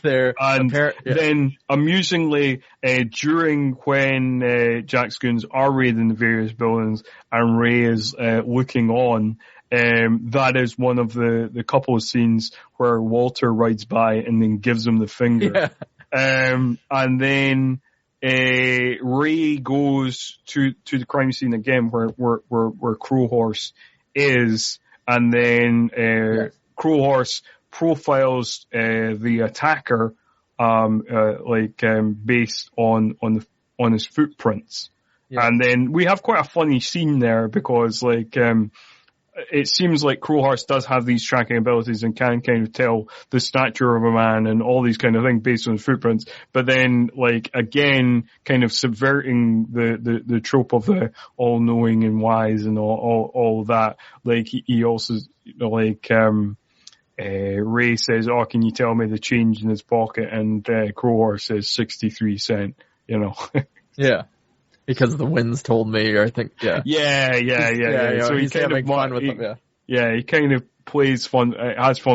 Speaker 1: Then, amusingly, during when, Jack's goons are raiding the various buildings, and Ray is, looking on, that is one of the couple of scenes where Walter rides by and then gives him the finger. Yeah. And then Ray goes to the crime scene again where Crow Horse is, and then Crow Horse profiles the attacker based on his footprints. Yeah. And then we have quite a funny scene there because it seems like Crowhorse does have these tracking abilities and can kind of tell the stature of a man and all these kind of things based on his footprints. But then, again, kind of subverting the trope of the all-knowing and wise and all that. He also, Ray says, "Oh, can you tell me the change in his pocket?" And Crowhorse says 63 cents,
Speaker 2: Yeah. Because the winds told me, or I think,
Speaker 1: Yeah.
Speaker 2: So he's having fun with them,
Speaker 1: he kind of has fun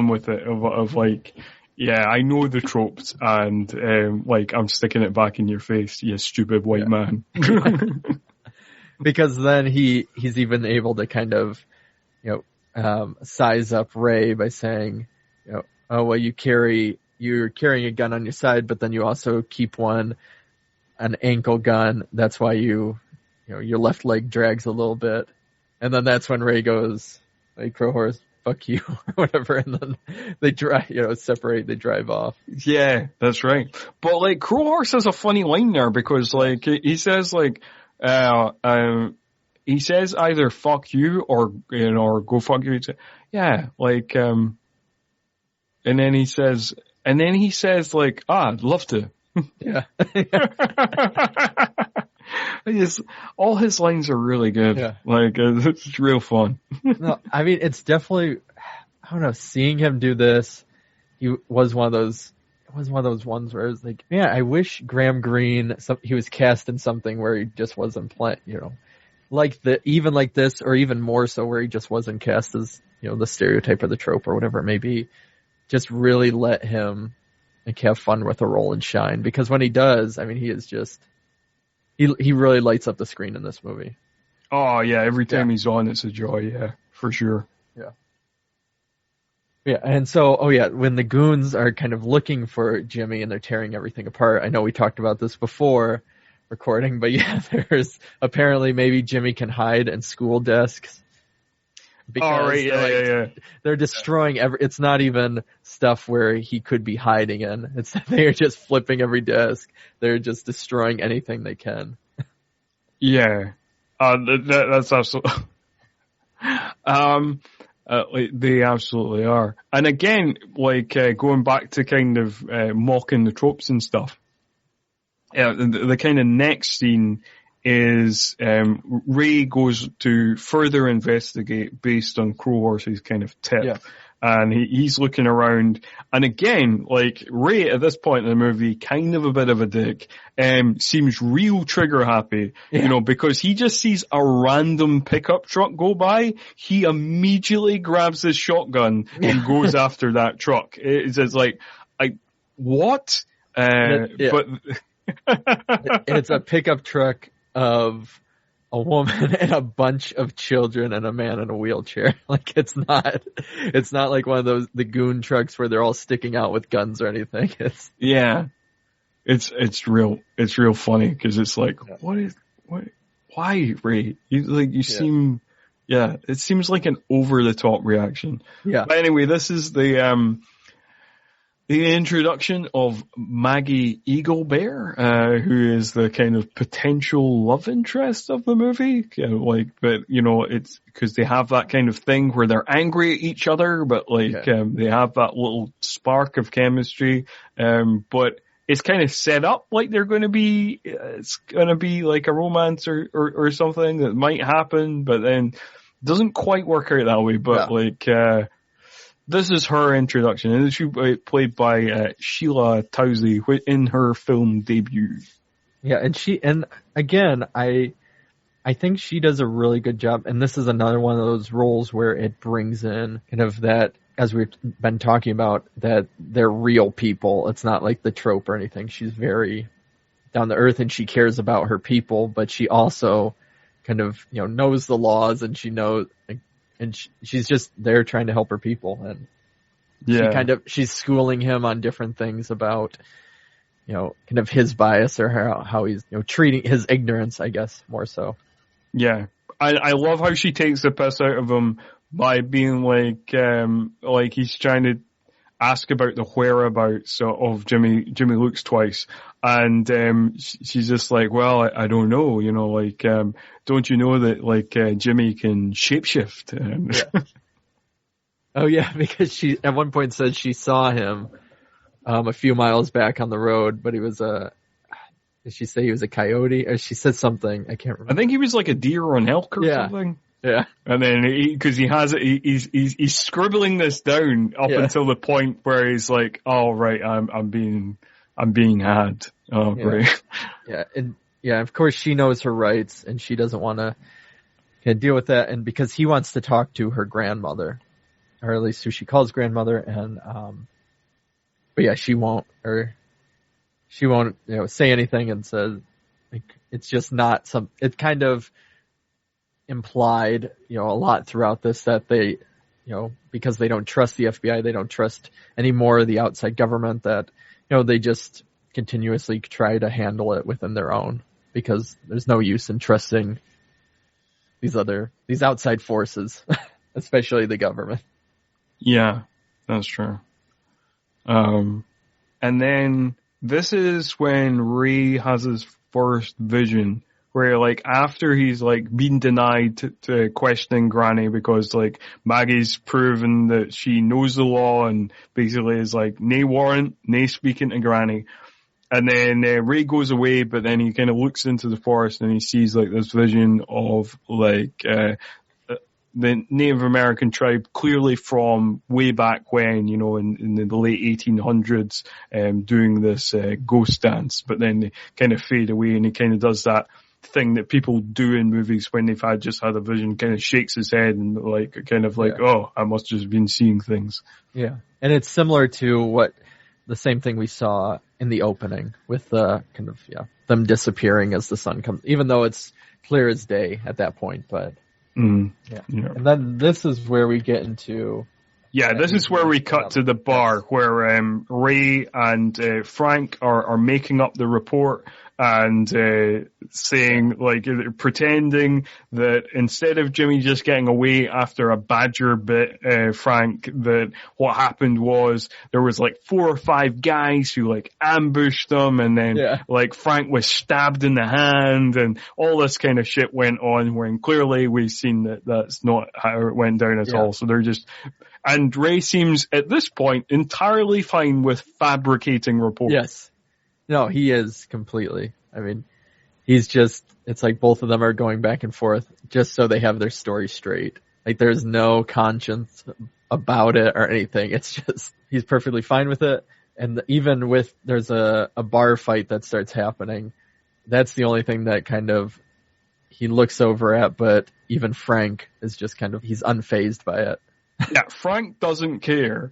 Speaker 1: with it, I know the tropes, and, I'm sticking it back in your face, you stupid white man.
Speaker 2: Because then he's even able to kind of, size up Ray by saying, oh, well, you're carrying a gun on your side, but then you also keep an ankle gun. That's why your left leg drags a little bit. And then that's when Ray goes, Crowhorse, fuck you, or whatever. And then they separate, they drive off.
Speaker 1: Yeah, that's right. But Crowhorse has a funny line there because he says he says either fuck you or go fuck you. Yeah, and then he says, And then he says, like, I'd love to.
Speaker 2: Yeah.
Speaker 1: All his lines are really good.
Speaker 2: Yeah.
Speaker 1: Like, it's real fun.
Speaker 2: No, I mean, it's definitely, I don't know, seeing him do this, he was one of those ones where it was like, man, I wish Graham Greene, he was cast in something where he just wasn't playing, even like this, or even more so where he just wasn't cast as, the stereotype or the trope or whatever it may be. Just really let him like have fun with a role and shine, because when he does, I mean, he is just, he really lights up the screen in this movie.
Speaker 1: Oh yeah, every time he's on, it's a joy. Yeah, for sure.
Speaker 2: Yeah. Yeah, and so, when the goons are kind of looking for Jimmy and they're tearing everything apart, I know we talked about this before recording, but yeah, there's apparently maybe Jimmy can hide in school desks. Because they're destroying it's not even stuff where he could be hiding in. They're just flipping every desk. They're just destroying anything they can.
Speaker 1: Yeah. That's absolutely, they absolutely are. And again, like, going back to kind of, mocking the tropes and stuff. The kind of next scene is, Ray goes to further investigate based on Crowhorse's kind of tip. Yeah. And he's looking around, and again, like, Ray at this point in the movie, kind of a bit of a dick, seems real trigger happy, because he just sees a random pickup truck go by, he immediately grabs his shotgun and goes after that truck. It's just like, what? But
Speaker 2: it's a pickup truck of a woman and a bunch of children and a man in a wheelchair. Like, it's not like one of the goon trucks where they're all sticking out with guns or anything. It's
Speaker 1: real funny, because it's like, why, Ray? You seem, it seems like an over the top reaction.
Speaker 2: Yeah.
Speaker 1: But anyway, this is the introduction of Maggie Eaglebear, who is the kind of potential love interest of the movie. It's because they have that kind of thing where they're angry at each other, but they have that little spark of chemistry. But it's kind of set up like it's going to be like a romance or something that might happen, but then doesn't quite work out that way. But this is her introduction, and she played by Sheila Tousey in her film debut.
Speaker 2: Yeah, and again, I think she does a really good job, and this is another one of those roles where it brings in kind of that, as we've been talking about, that they're real people. It's not like the trope or anything. She's very down to earth, and she cares about her people, but she also kind of, knows the laws, and she knows, and she's just there trying to help her people. And she's schooling him on different things about, kind of his bias or how he's, treating his ignorance, I guess, more so.
Speaker 1: Yeah. I love how she takes the piss out of him by being like he's trying to ask about the whereabouts of Jimmy Looks Twice. And, she's just like, well, I don't know, don't you know that Jimmy can shapeshift?
Speaker 2: Oh yeah, because she at one point said she saw him, a few miles back on the road, but he was did she say he was a coyote? Or she said something, I can't remember.
Speaker 1: I think he was like a deer or an elk or something.
Speaker 2: Yeah.
Speaker 1: And then because he has it, he's scribbling this down up until the point where he's like, oh right, I'm being had. Oh great.
Speaker 2: Yeah. And of course she knows her rights and she doesn't want to deal with that. And because he wants to talk to her grandmother, or at least who she calls grandmother. And, but yeah, she won't say anything, and says, it's just not it kind of implied, a lot throughout this that they, because they don't trust the FBI, they don't trust any more of the outside government, that, they just continuously try to handle it within their own, because there's no use in trusting these outside forces, especially the government.
Speaker 1: Yeah, that's true. And then this is when Ray has his first vision where like after he's like been denied to questioning Granny because like Maggie's proven that she knows the law and basically is like, nae warrant, nae speaking to Granny. And then Ray goes away, but then he kind of looks into the forest and he sees like this vision of like the Native American tribe, clearly from way back when, you know, in the late 1800s, doing this ghost dance. But then they kind of fade away, and he kind of does that thing that people do in movies when they've just had a vision, kind of shakes his head and like kind of like, oh, I must have been seeing things.
Speaker 2: Yeah, and it's similar to the same thing we saw in the opening with kind of them disappearing as the sun comes, even though it's clear as day at that point, but. And then this is where we get into... Yeah,
Speaker 1: this is where we cut to the bar, where Ray and Frank are making up the report and saying, like, pretending that instead of Jimmy just getting away after a badger bit Frank, that what happened was there was like 4 or 5 guys who like ambushed them, and then like Frank was stabbed in the hand, and all this kind of shit went on, when clearly we've seen that that's not how it went down at all. So they're just... And Ray seems, at this point, entirely fine with fabricating reports.
Speaker 2: Yes. No, he is completely. I mean, he's just, it's like both of them are going back and forth just so they have their story straight. Like, there's no conscience about it or anything. It's just, he's perfectly fine with it. And even with, there's a bar fight that starts happening. That's the only thing that kind of he looks over at, but even Frank is just kind of, he's unfazed by it.
Speaker 1: Yeah, Frank doesn't care.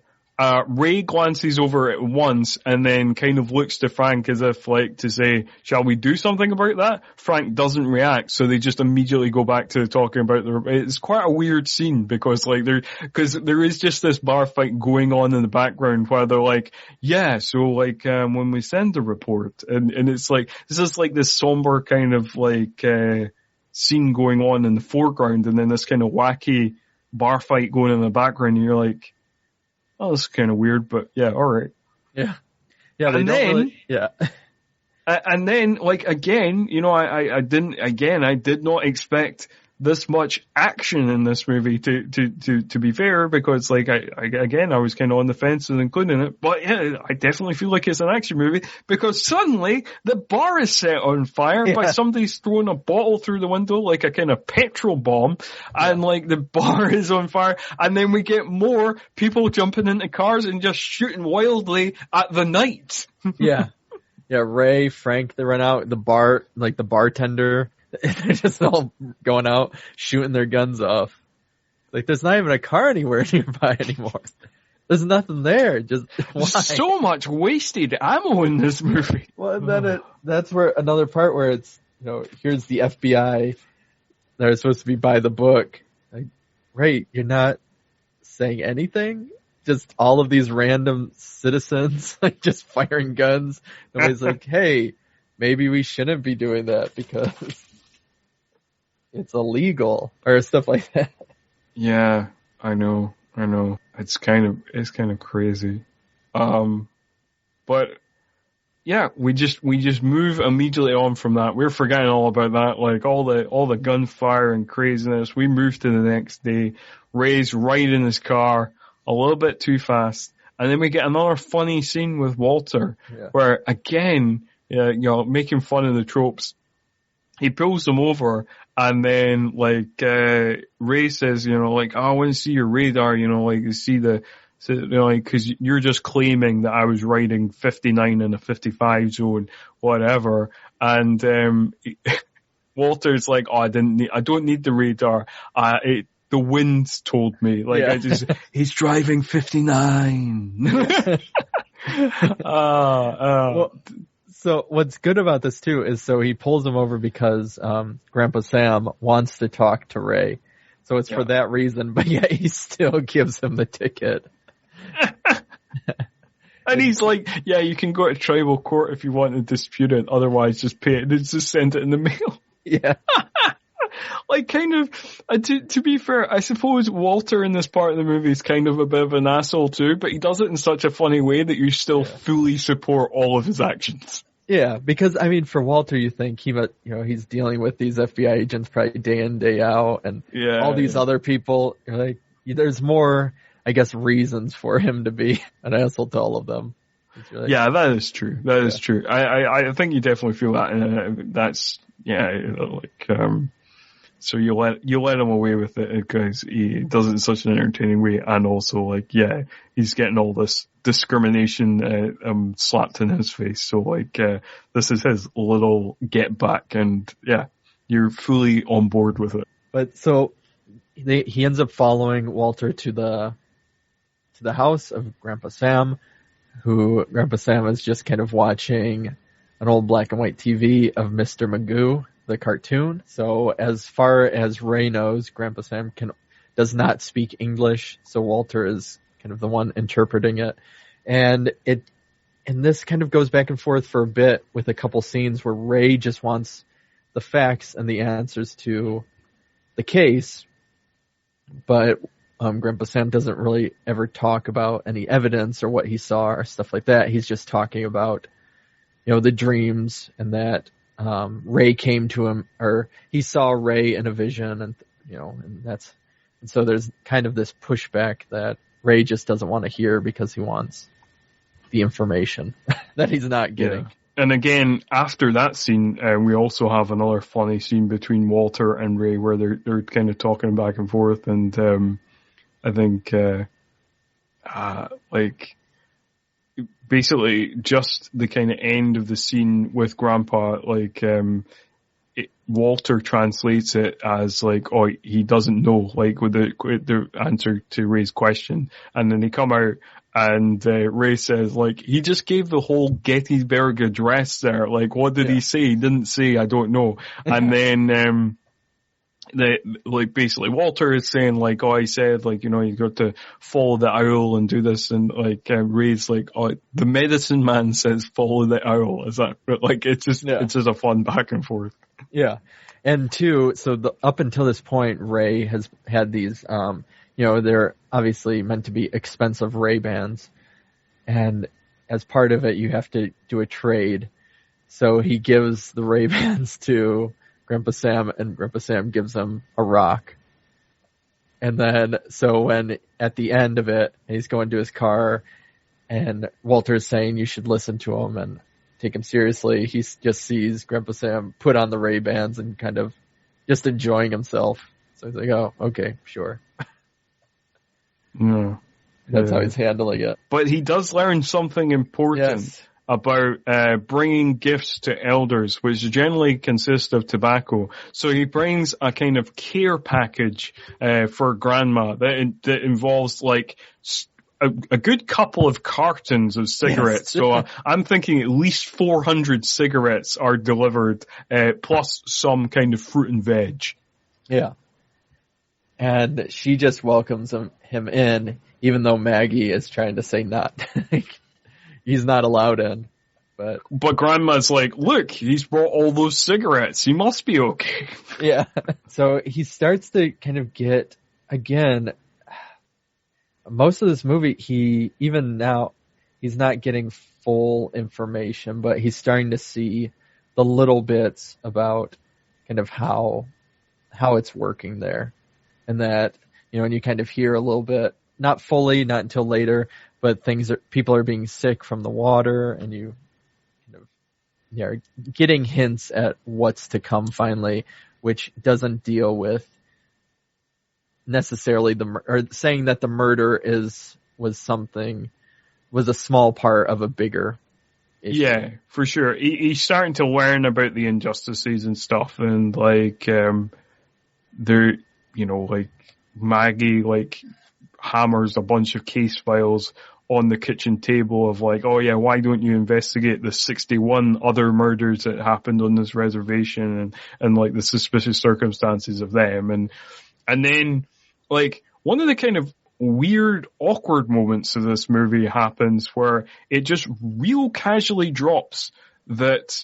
Speaker 1: Ray glances over it once and then kind of looks to Frank as if like to say, shall we do something about that? Frank doesn't react, so they just immediately go back to talking about it's quite a weird scene because like there is just this bar fight going on in the background where they're like, yeah, so like when we send the report, and it's like this is like this somber kind of like scene going on in the foreground, and then this kind of wacky bar fight going in the background, and you're like, oh, this is kind of weird, but yeah, all right.
Speaker 2: Yeah. Yeah, they don't really, yeah.
Speaker 1: And then, like, again, you know, I did not expect this much action in this movie to be fair, because like I was kind of on the fence and including it, but yeah, I definitely feel like it's an action movie because suddenly the bar is set on fire by somebody's throwing a bottle through the window like a kind of petrol bomb, and like the bar is on fire, and then we get more people jumping into cars and just shooting wildly at the night.
Speaker 2: Yeah, Ray, Frank, they run out, the bartender. They're just all going out, shooting their guns off. Like, there's not even a car anywhere nearby anymore. There's nothing there. Just why?
Speaker 1: So much wasted ammo in this movie.
Speaker 2: Well, and then that's where another part where it's, you know, here's the FBI. They're supposed to be by the book. Like, right, you're not saying anything? Just all of these random citizens, like, just firing guns. Nobody's like, hey, maybe we shouldn't be doing that because it's illegal or stuff like that.
Speaker 1: Yeah, I know. It's kind of crazy. But yeah, we just move immediately on from that. We're forgetting all about that, like all the gunfire and craziness. We move to the next day. Ray's riding his car a little bit too fast, and then we get another funny scene with Walter, where again, you know, making fun of the tropes. He pulls him over, and then, like, Ray says, you know, like, oh, I want to see your radar, you know, like, you see you know, like, cause you're just claiming that I was riding 59 in a 55 zone, whatever. And, Walter's like, oh, I don't need the radar. The wind told me, like, he's driving 59.
Speaker 2: Well, so what's good about this too is so he pulls him over because Grandpa Sam wants to talk to Ray. So it's for that reason, but yeah, he still gives him the ticket.
Speaker 1: And he's like, yeah, you can go to tribal court if you want to dispute it, otherwise just pay it. Just send it in the mail.
Speaker 2: Yeah.
Speaker 1: Like, kind of, to be fair, I suppose Walter in this part of the movie is kind of a bit of an asshole too, but he does it in such a funny way that you still fully support all of his actions.
Speaker 2: Yeah, because I mean, for Walter, you think he's dealing with these FBI agents probably day in, day out, and all these other people. You're like, there's more, I guess, reasons for him to be an asshole to all of them. Like,
Speaker 1: yeah, that is true. That is true. I think you definitely feel that, and that's so you let him away with it because he does it in such an entertaining way, and also he's getting all this discrimination slapped in his face. So this is his little get back, and you're fully on board with it.
Speaker 2: But so he ends up following Walter to the house of Grandpa Sam, who Grandpa Sam is just kind of watching an old black and white TV of Mr. Magoo, the cartoon. So as far as Ray knows, Grandpa Sam does not speak English, so Walter is kind of the one interpreting it. And this kind of goes back and forth for a bit with a couple scenes where Ray just wants the facts and the answers to the case, but Grandpa Sam doesn't really ever talk about any evidence or what he saw or stuff like that. He's just talking about, the dreams, and that Ray came to him, or he saw Ray in a vision, and and so there's kind of this pushback that Ray just doesn't want to hear because he wants the information that he's not getting.
Speaker 1: Yeah. And again, after that scene, we also have another funny scene between Walter and Ray where they're kind of talking back and forth, and I think basically just the kind of end of the scene with Grandpa, Walter translates it as he doesn't know, with the answer to Ray's question, and then they come out and Ray says he just gave the whole Gettysburg Address there. What did he say? He didn't say, I don't know. And then basically Walter is saying he said you got to follow the owl and do this, and Ray's the medicine man says follow the owl. Is that it's just a fun back and forth.
Speaker 2: Yeah. And two, so up until this point, Ray has had these they're obviously meant to be expensive Ray-Bans, and as part of it you have to do a trade. So he gives the Ray-Bans to Grandpa Sam, and Grandpa Sam gives him a rock. And then, so when, at the end of it, he's going to his car, and Walter's saying you should listen to him and take him seriously, he just sees Grandpa Sam put on the Ray-Bans and kind of just enjoying himself. So he's like, oh, okay, sure.
Speaker 1: No.
Speaker 2: That's how he's handling it.
Speaker 1: But he does learn something important about bringing gifts to elders, which generally consist of tobacco. So he brings a kind of care package for Grandma that involves a good couple of cartons of cigarettes. Yes. So I'm thinking at least 400 cigarettes are delivered, plus some kind of fruit and veg.
Speaker 2: Yeah. And she just welcomes him in, even though Maggie is trying to say not. He's not allowed in. But
Speaker 1: Grandma's look, he's brought all those cigarettes. He must be okay.
Speaker 2: Yeah. So he starts to kind of get, again, most of this movie, even now, he's not getting full information, but he's starting to see the little bits about kind of how it's working there. And that, and you kind of hear a little bit, not fully, not until later, but people are being sick from the water, and you kind of are getting hints at what's to come finally, which doesn't deal with necessarily or saying that the murder was a small part of a bigger issue.
Speaker 1: Yeah, for sure. He's starting to learn about the injustices and stuff, and they're, Maggie hammers a bunch of case files on the kitchen table of oh yeah, why don't you investigate the 61 other murders that happened on this reservation and the suspicious circumstances of them, and then one of the kind of weird, awkward moments of this movie happens where it just real casually drops that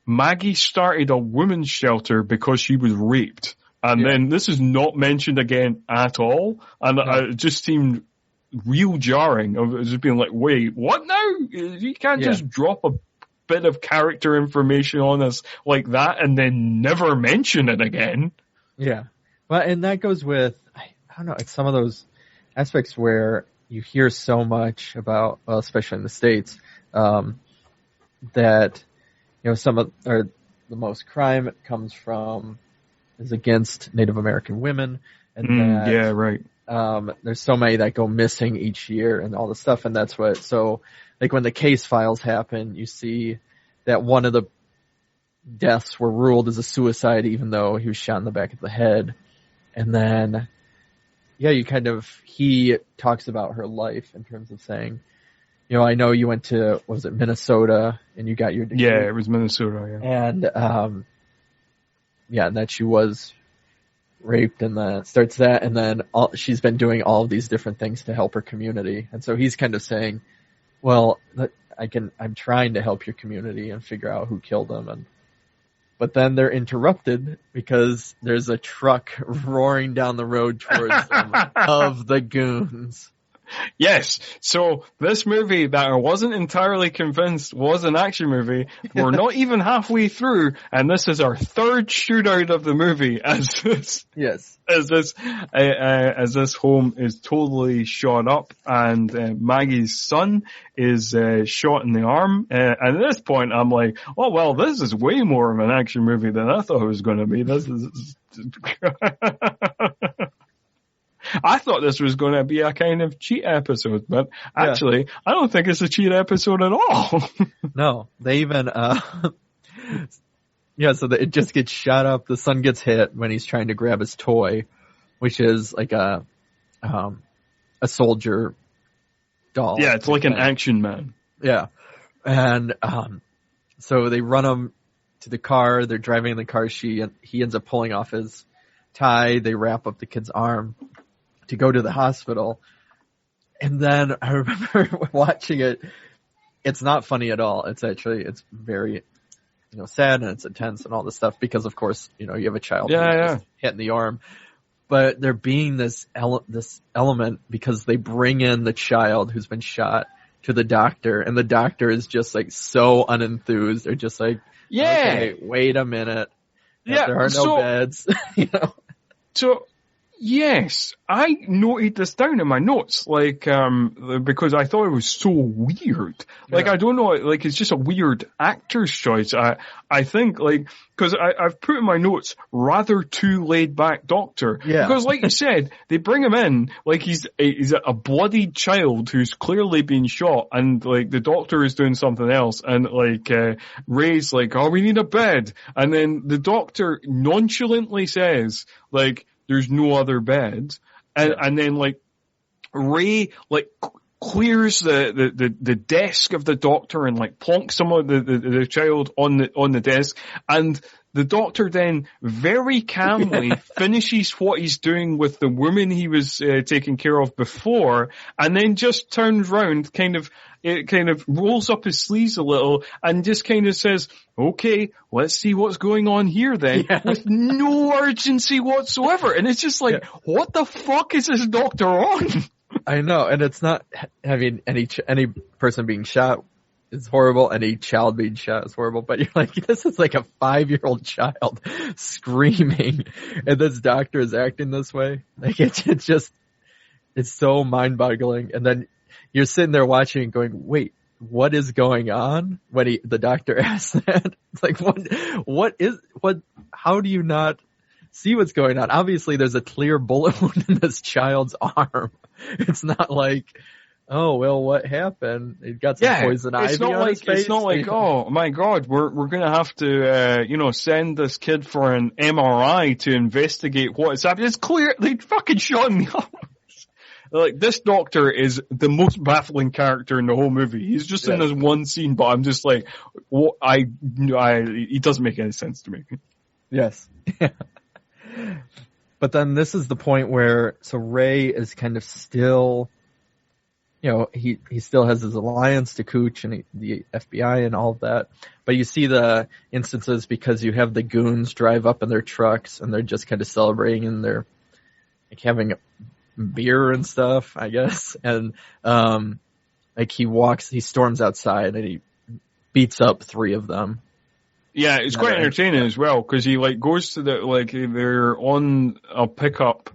Speaker 1: Maggie started a women's shelter because she was raped. And then this is not mentioned again at all. And it just seemed real jarring of just being like, wait, what now? You can't just drop a bit of character information on us like that and then never mention it again.
Speaker 2: Yeah. Well, and that goes with, I don't know, it's some of those aspects where you hear so much about, well, especially in the States, that, some of, or the most crime is against Native American women. And
Speaker 1: yeah, right.
Speaker 2: There's so many that go missing each year and all the stuff. And that's so like when the case files happen, you see that one of the deaths were ruled as a suicide, even though he was shot in the back of the head. And then, he talks about her life in terms of saying, I know you went to, was it Minnesota and you got your degree?
Speaker 1: Yeah, it was Minnesota, yeah.
Speaker 2: And, and that she was raped, and then starts that, and then she's been doing all of these different things to help her community. And so he's kind of saying, well, I'm trying to help your community and figure out who killed them. But then they're interrupted because there's a truck roaring down the road towards them of the goons.
Speaker 1: Yes. So this movie that I wasn't entirely convinced was an action movie, we're not even halfway through, and this is our third shootout of the movie as this home is totally shot up, and Maggie's son is shot in the arm. And at this point, I'm like, oh well, this is way more of an action movie than I thought it was going to be. This is. I thought this was going to be a kind of cheat episode, but actually, I don't think it's a cheat episode at all.
Speaker 2: No, they even, it just gets shot up. The son gets hit when he's trying to grab his toy, which is like a soldier doll.
Speaker 1: Yeah, it's like an action man.
Speaker 2: Yeah. And, so they run him to the car. They're driving in the car. He ends up pulling off his tie. They wrap up the kid's arm to go to the hospital. And then I remember watching it. It's not funny at all. It's very, sad, and it's intense and all this stuff because, of course, you have a child just hit in the arm. But there being this element because they bring in the child who's been shot to the doctor, and the doctor is just like so unenthused. They're just like, okay, wait a minute. Yeah, there are no beds.
Speaker 1: So, yes, I noted this down in my notes, because I thought it was so weird. I don't know, it's just a weird actor's choice. I think, because I've put in my notes, rather too laid back doctor. Yeah. Because like you said, they bring him in, he's a bloodied child who's clearly been shot, and the doctor is doing something else, and Ray's oh, we need a bed. And then the doctor nonchalantly says, there's no other bed. And then Ray clears the desk of the doctor and plonks some of the child on the desk, and the doctor then very calmly finishes what he's doing with the woman he was taking care of before, and then just turns round, it kind of rolls up his sleeves a little and just kind of says, okay, let's see what's going on here then, with no urgency whatsoever. And it's just what the fuck is this doctor on?
Speaker 2: I know, and it's not, any person being shot is horrible, any child being shot is horrible, but you're this is a 5-year-old child screaming, and this doctor is acting this way. It's so mind-boggling. And then you're sitting there watching and going, wait, what is going on? When the doctor asks that, it's how do you not see what's going on? Obviously there's a clear bullet wound in this child's arm. It's not oh, well, what happened? He got some poison ivy on his face.
Speaker 1: It's not oh my God, we're gonna have to, send this kid for an MRI to investigate what has happened. It's clear they fucking shot him in the arm. This doctor is the most baffling character in the whole movie. He's just in this one scene, but I'm just what? He doesn't make any sense to me.
Speaker 2: Yes. But then this is the point where, Ray is kind of still, he still has his alliance to Cooch and the FBI and all of that. But you see the instances because you have the goons drive up in their trucks and they're just kind of celebrating and they're having beer and stuff, I guess. And, like he storms outside and he beats up 3 of them.
Speaker 1: Yeah, it's quite entertaining as well, because he like goes to they're on a pickup,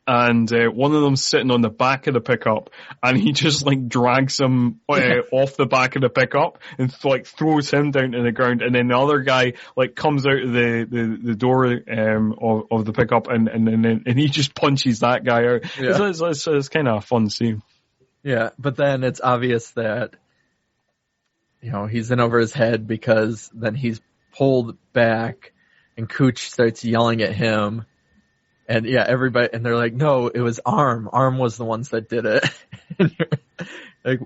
Speaker 1: and one of them's sitting on the back of the pickup, and he just like drags him off the back of the pickup and like throws him down to the ground, and then the other guy like comes out of the door of the pickup, and he just punches that guy out. Yeah. It's kind of a fun scene.
Speaker 2: Yeah, but then it's obvious that, you know, he's in over his head, because then he's pulled back and Cooch starts yelling at him. And yeah, everybody, and they're like, no, it was Arm. Arm was the ones that did it. Like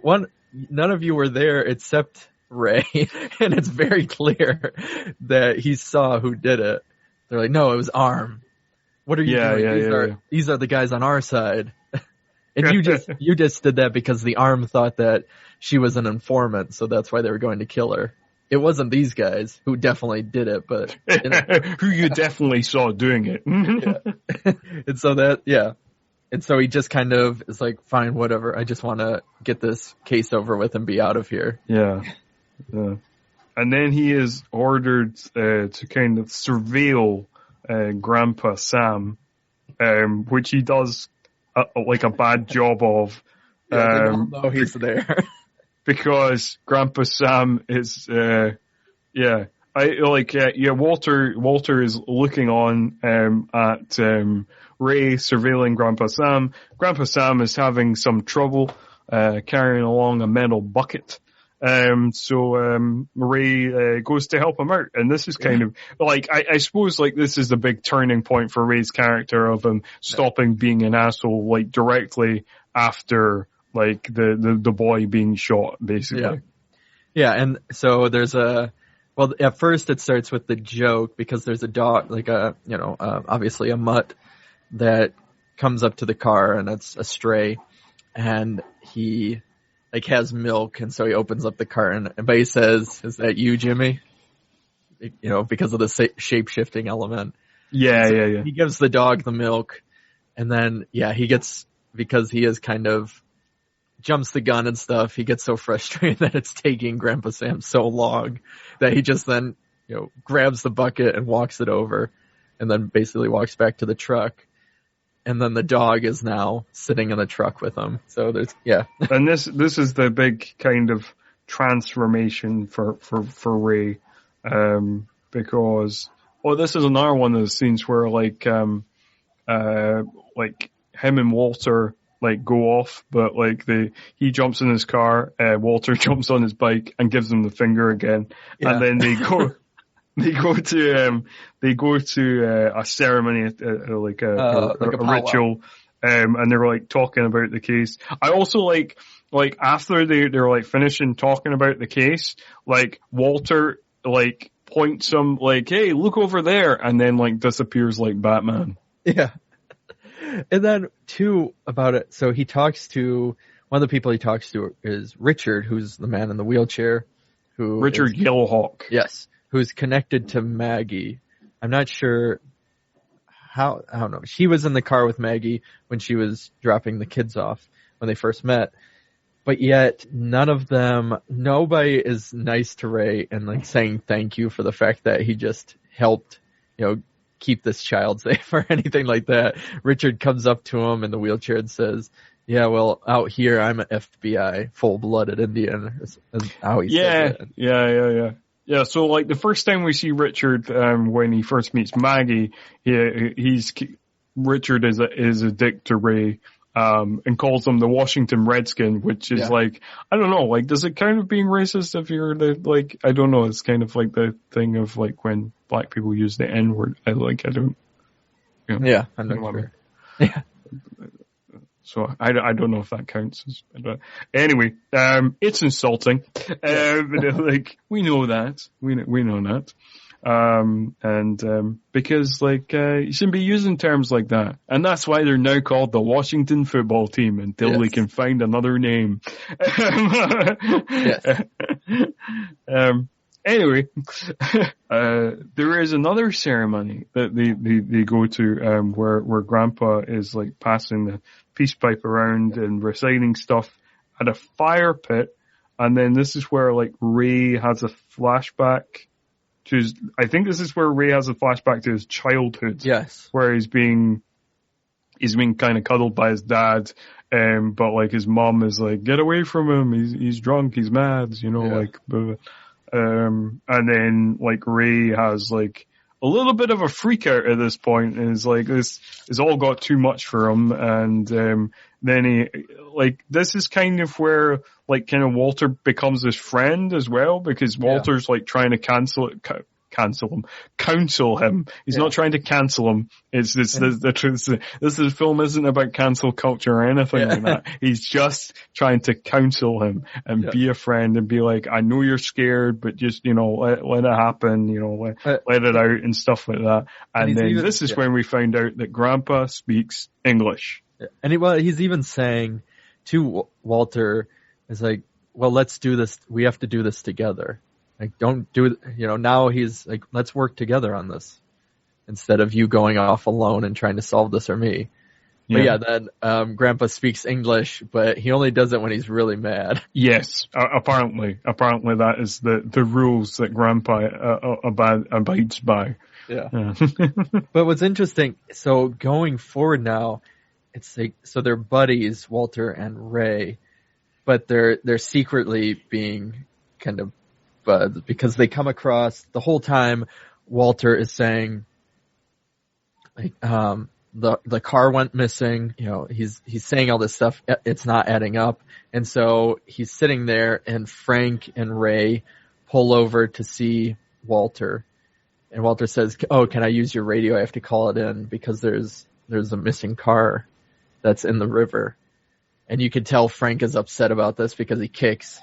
Speaker 2: none of you were there except Ray. And it's very clear that he saw who did it. They're like, no, it was Arm. What are you doing? These are the guys on our side. And you just did that because the Arm thought that she was an informant, so that's why they were going to kill her. It wasn't these guys who definitely did it, but
Speaker 1: who you definitely saw doing it.
Speaker 2: And so and so he just kind of is like, fine, whatever. I just want to get this case over with and be out of here.
Speaker 1: Yeah. And then he is ordered to kind of surveil Grandpa Sam, which he does like a bad job of.
Speaker 2: They don't know he's there.
Speaker 1: Because Grandpa Sam is, Walter is looking on, at, Ray surveilling Grandpa Sam. Grandpa Sam is having some trouble, carrying along a metal bucket. So Ray, goes to help him out. And this is kind of, like, I suppose, like, this is the big turning point for Ray's character of him stopping being an asshole, like, directly after, like, the boy being shot, basically.
Speaker 2: Yeah, and so there's at first it starts with the joke, because there's a dog, like obviously a mutt that comes up to the car, and it's a stray, and he, like, has milk, and so he opens up the carton, but he says, "Is that you, Jimmy?" You know, because of the shape-shifting element.
Speaker 1: Yeah.
Speaker 2: He gives the dog the milk, and then, because he is kind of jumps the gun and stuff, he gets so frustrated that it's taking Grandpa Sam so long that he just then, grabs the bucket and walks it over, and then basically walks back to the truck. And then the dog is now sitting in the truck with him. So And
Speaker 1: this is the big kind of transformation for Ray, because, this is another one of the scenes where, like him and Walter, like, go off, but like he jumps in his car, Walter jumps on his bike and gives him the finger again, and then they go to a ceremony, like a ritual, and they're like talking about the case. I also like after they're like finishing talking about the case, like Walter like points him like, hey, look over there, and then like disappears like Batman.
Speaker 2: Yeah. And then, too, about it, so he talks to, one of the people he talks to is Richard, who's the man in the wheelchair.
Speaker 1: Richard Yellowhawk.
Speaker 2: Yes, who's connected to Maggie. I'm not sure how, I don't know. She was in the car with Maggie when she was dropping the kids off when they first met. But yet, nobody is nice to Ray and, like, saying thank you for the fact that he just helped, keep this child safe or anything like that. Richard comes up to him in the wheelchair and says, yeah, well, out here I'm an FBI full-blooded Indian. Is how he says it.
Speaker 1: Yeah, so like the first time we see Richard, when he first meets Maggie, Richard is a dick to Ray, and calls him the Washington Redskin, which is like, I don't know, like, does it kind of being racist if you're I don't know, it's kind of like the thing of like when black people use the N-word. I don't.
Speaker 2: Yeah, I'm not sure. Yeah.
Speaker 1: So I don't know if that counts. Anyway, it's insulting. Like, we know that. We know that. Because you shouldn't be using terms like that. And that's why they're now called the Washington football team until they can find another name.
Speaker 2: Yes.
Speaker 1: Anyway, there is another ceremony that they go to, where Grandpa is like passing the peace pipe around and reciting stuff at a fire pit. And then this is where like Ray has a flashback to his, I think this is where Ray has a flashback to his childhood.
Speaker 2: Yes.
Speaker 1: Where he's being kind of cuddled by his dad. But like his mom is like, get away from him. He's drunk. He's mad, like, and then like Ray has like a little bit of a freak out at this point and is like, this has all got too much for him. And, then he, like, this is kind of where like kind of Walter becomes his friend as well, because Walter's like trying to counsel him. He's not trying to cancel him. It's this, the truth. This film isn't about cancel culture or anything like that. He's just trying to counsel him and be a friend and be like, I know you're scared, but just, let it happen, let it out and stuff like that. And then this is when we find out that Grandpa speaks English.
Speaker 2: And he's even saying to Walter, is like, well, let's do this. We have to do this together. Like, don't do it, now he's like, let's work together on this instead of you going off alone and trying to solve this or me. Yeah. But then, Grandpa speaks English, but he only does it when he's really mad.
Speaker 1: Yes. Apparently that is the rules that Grandpa abides by.
Speaker 2: Yeah. But what's interesting, so going forward now, it's like, so they're buddies, Walter and Ray, but they're secretly being kind of buds because they come across the whole time. Walter is saying, like, the car went missing. He's saying all this stuff. It's not adding up. And so he's sitting there and Frank and Ray pull over to see Walter. And Walter says, oh, can I use your radio? I have to call it in because there's a missing car that's in the river. And you could tell Frank is upset about this because he kicks.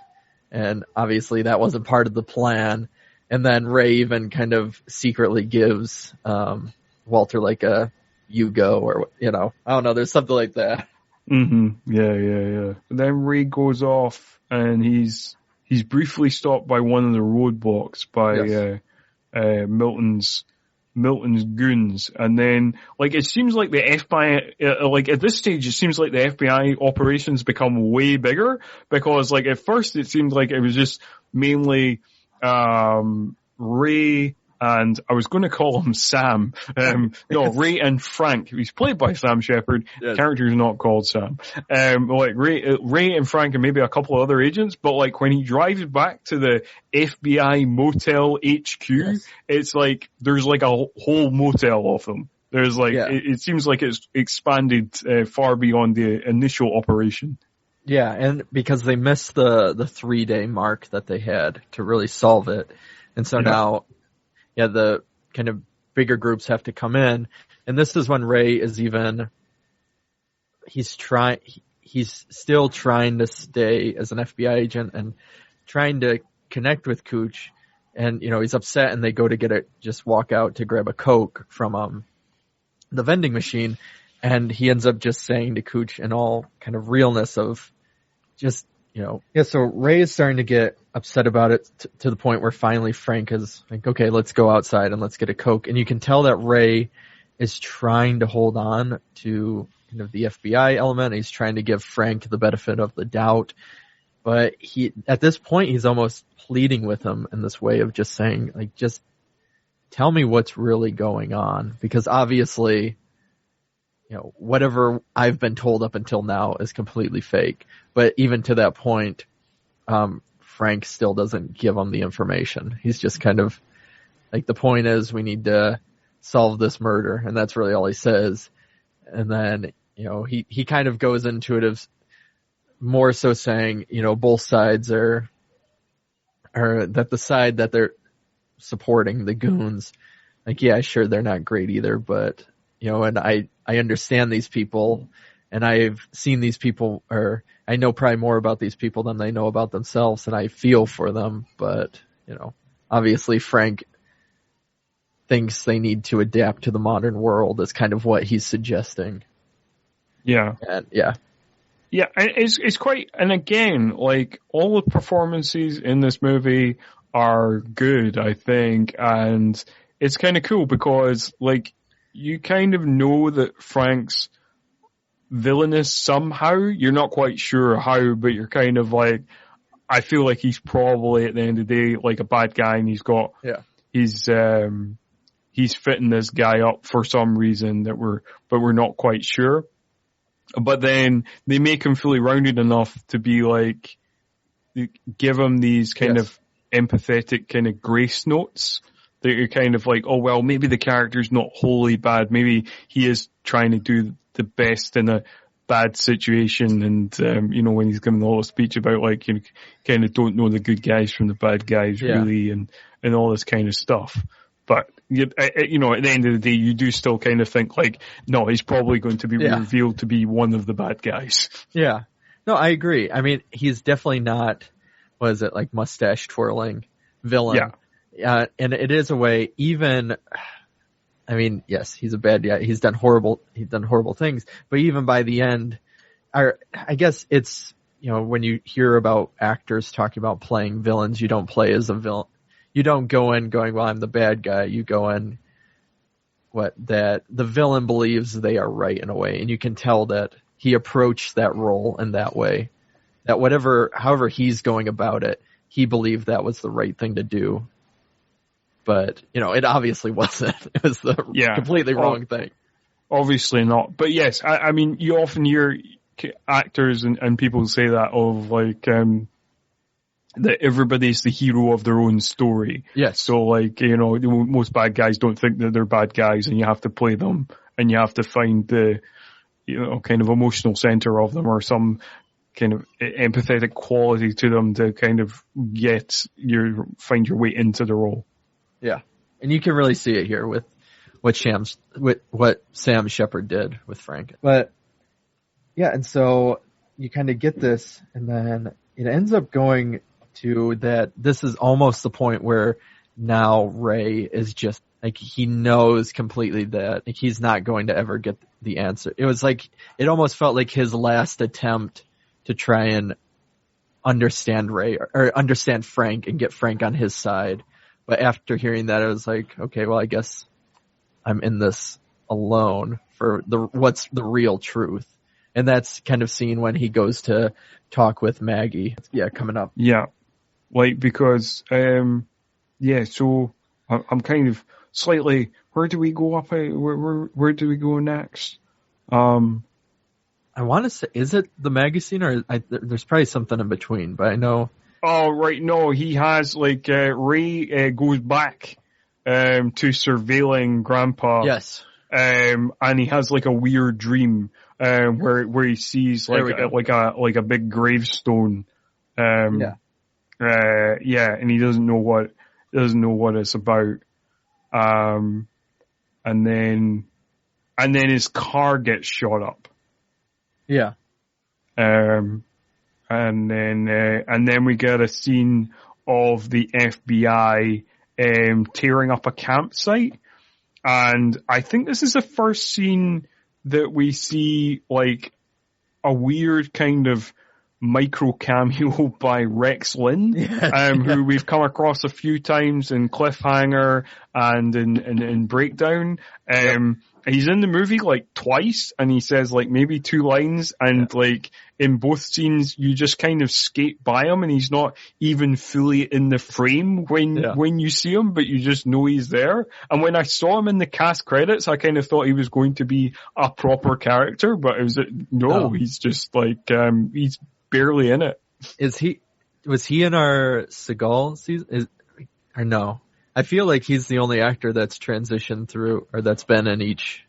Speaker 2: And obviously that wasn't part of the plan. And then Ray even kind of secretly gives, Walter like a, you go, or, I don't know, there's something like that.
Speaker 1: Mm-hmm. Yeah. Then Ray goes off and he's briefly stopped by one of the roadblocks by, Milton's goons. And then, like, it seems like the FBI, like, at this stage, it seems like the FBI operations become way bigger because, like, at first it seemed like it was just mainly, Ray and I was going to call him Sam. Ray and Frank. He's played by Sam Shepard. Yes. Character is not called Sam. Like Ray and Frank and maybe a couple of other agents. But like when he drives back to the FBI motel HQ, it's like there's like a whole motel of them. There's like it seems like it's expanded far beyond the initial operation.
Speaker 2: Yeah, and because they missed the 3-day mark that they had to really solve it, and so now. Yeah, the kind of bigger groups have to come in. And this is when Ray is he's still trying to stay as an FBI agent and trying to connect with Cooch. And, he's upset and they go to just walk out to grab a Coke from, the vending machine. And he ends up just saying to Cooch in all kind of realness of just, so Ray is starting to get upset about it to the point where finally Frank is like, okay, let's go outside and let's get a Coke. And you can tell that Ray is trying to hold on to kind of the FBI element. He's trying to give Frank the benefit of the doubt. But at this point, he's almost pleading with him in this way of just saying, like, just tell me what's really going on. Because obviously, whatever I've been told up until now is completely fake. But even to that point, Frank still doesn't give him the information. He's just kind of like, the point is we need to solve this murder. And that's really all he says. And then, he kind of goes into it as more so saying, both sides are that the side that they're supporting, the goons, like, yeah, sure, they're not great either, but, and I understand these people and I've seen these people, or I know probably more about these people than they know about themselves, and I feel for them, but, obviously Frank thinks they need to adapt to the modern world is kind of what he's suggesting.
Speaker 1: Yeah.
Speaker 2: And, yeah.
Speaker 1: Yeah, it's quite, and again, like, all the performances in this movie are good, I think, and it's kind of cool because, like, you kind of know that Frank's villainous somehow. You're not quite sure how, but you're kind of like, I feel like he's probably at the end of the day like a bad guy, and he's fitting this guy up for some reason but we're not quite sure. But then they make him fully rounded enough to be like, give him these kind of empathetic kind of grace notes that you're kind of like, oh well, maybe the character's not wholly bad. Maybe he is trying to do the best in a bad situation. And, when he's giving the whole speech about like, you kind of don't know the good guys from the bad guys really, and all this kind of stuff. But, at the end of the day, you do still kind of think like, no, he's probably going to be revealed to be one of the bad guys.
Speaker 2: Yeah. No, I agree. I mean, he's definitely not, like mustache twirling villain. Yeah. And it is a way, even, I mean, yes, he's a bad guy. He's done horrible things, but even by the end, I guess it's, when you hear about actors talking about playing villains, you don't play as a villain. You don't go in going, well, I'm the bad guy. You go in that the villain believes they are right in a way. And you can tell that he approached that role in that way, that however he's going about it, he believed that was the right thing to do. But, it obviously wasn't. It was the completely wrong thing.
Speaker 1: Obviously not. But yes, I mean, you often hear actors and people say that of like, that everybody's the hero of their own story.
Speaker 2: Yes.
Speaker 1: So like, most bad guys don't think that they're bad guys, and you have to play them, and you have to find the, kind of emotional center of them, or some kind of empathetic quality to them to kind of find your way into the role.
Speaker 2: Yeah. And you can really see it here with what Sam Shepard did with Frank. But yeah, and so you kind of get this, and then it ends up going to that this is almost the point where now Ray is just like, he knows completely that like, he's not going to ever get the answer. It was like, it almost felt like his last attempt to try and understand Ray or understand Frank and get Frank on his side. But after hearing that, it was like, okay, well, I guess I'm in this alone for what's the real truth. And that's kind of seen when he goes to talk with Maggie. Yeah, coming up.
Speaker 1: Yeah. Like, because, so I'm kind of slightly, where do we go up? Where do we go next?
Speaker 2: I want to say, is it the Maggie scene, or there's probably something in between, but I know.
Speaker 1: Oh, right. No, he has like, Ray, goes back, to surveilling Grandpa.
Speaker 2: Yes.
Speaker 1: And he has like a weird dream, where he sees like a big gravestone. And he doesn't know what it's about. And then his car gets shot up.
Speaker 2: Yeah.
Speaker 1: And then we get a scene of the FBI, tearing up a campsite. And I think this is the first scene that we see like a weird kind of micro cameo by Rex Linn, who we've come across a few times in Cliffhanger and in Breakdown. He's in the movie like twice, and he says like maybe 2 lines, and like in both scenes you just kind of skate by him, and he's not even fully in the frame when you see him, but you just know he's there. And when I saw him in the cast credits, I kind of thought he was going to be a proper character, but it was he's just like he's barely in it.
Speaker 2: Was he in our Seagal season? Or no? I feel like he's the only actor that's transitioned through, or that's been in each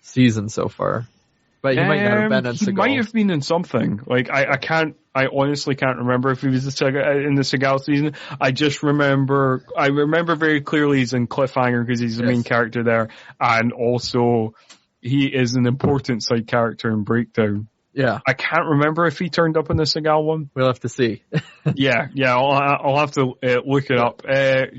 Speaker 2: season so far. But he might not have been in Seagal.
Speaker 1: He might have been in something. Like, I honestly can't remember if he was in the Seagal season. I remember very clearly he's in Cliffhanger because he's the main character there. And also, he is an important side character in Breakdown.
Speaker 2: Yeah.
Speaker 1: I can't remember if he turned up in the Seagal one.
Speaker 2: We'll have to see.
Speaker 1: Yeah, I'll have to look it up.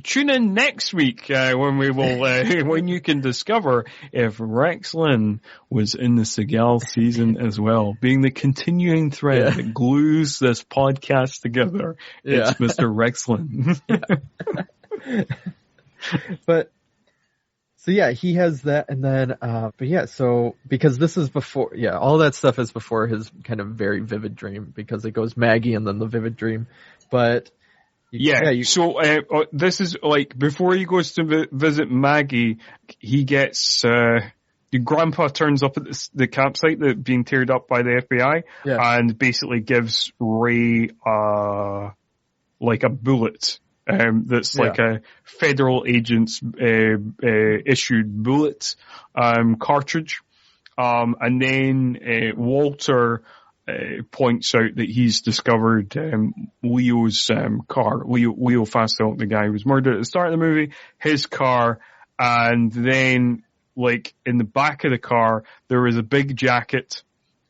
Speaker 1: Tune in next week when we will when you can discover if Rex Linn was in the Seagal season as well, being the continuing thread that glues this podcast together. It's Mr. Rex Linn.
Speaker 2: But. So yeah, he has that, and then, but yeah, so, because this is before, all that stuff is before his kind of very vivid dream, because it goes Maggie and then the vivid dream, but,
Speaker 1: so, this is, like, before he goes to visit Maggie, he gets, your grandpa turns up at the campsite that being teared up by the FBI, and basically gives Ray, like a bullet. That's like a federal agent's issued bullet cartridge, and then Walter points out that he's discovered Leo's car. Leo Fastel, the guy who was murdered at the start of the movie, his car, and then like in the back of the car there was a big jacket.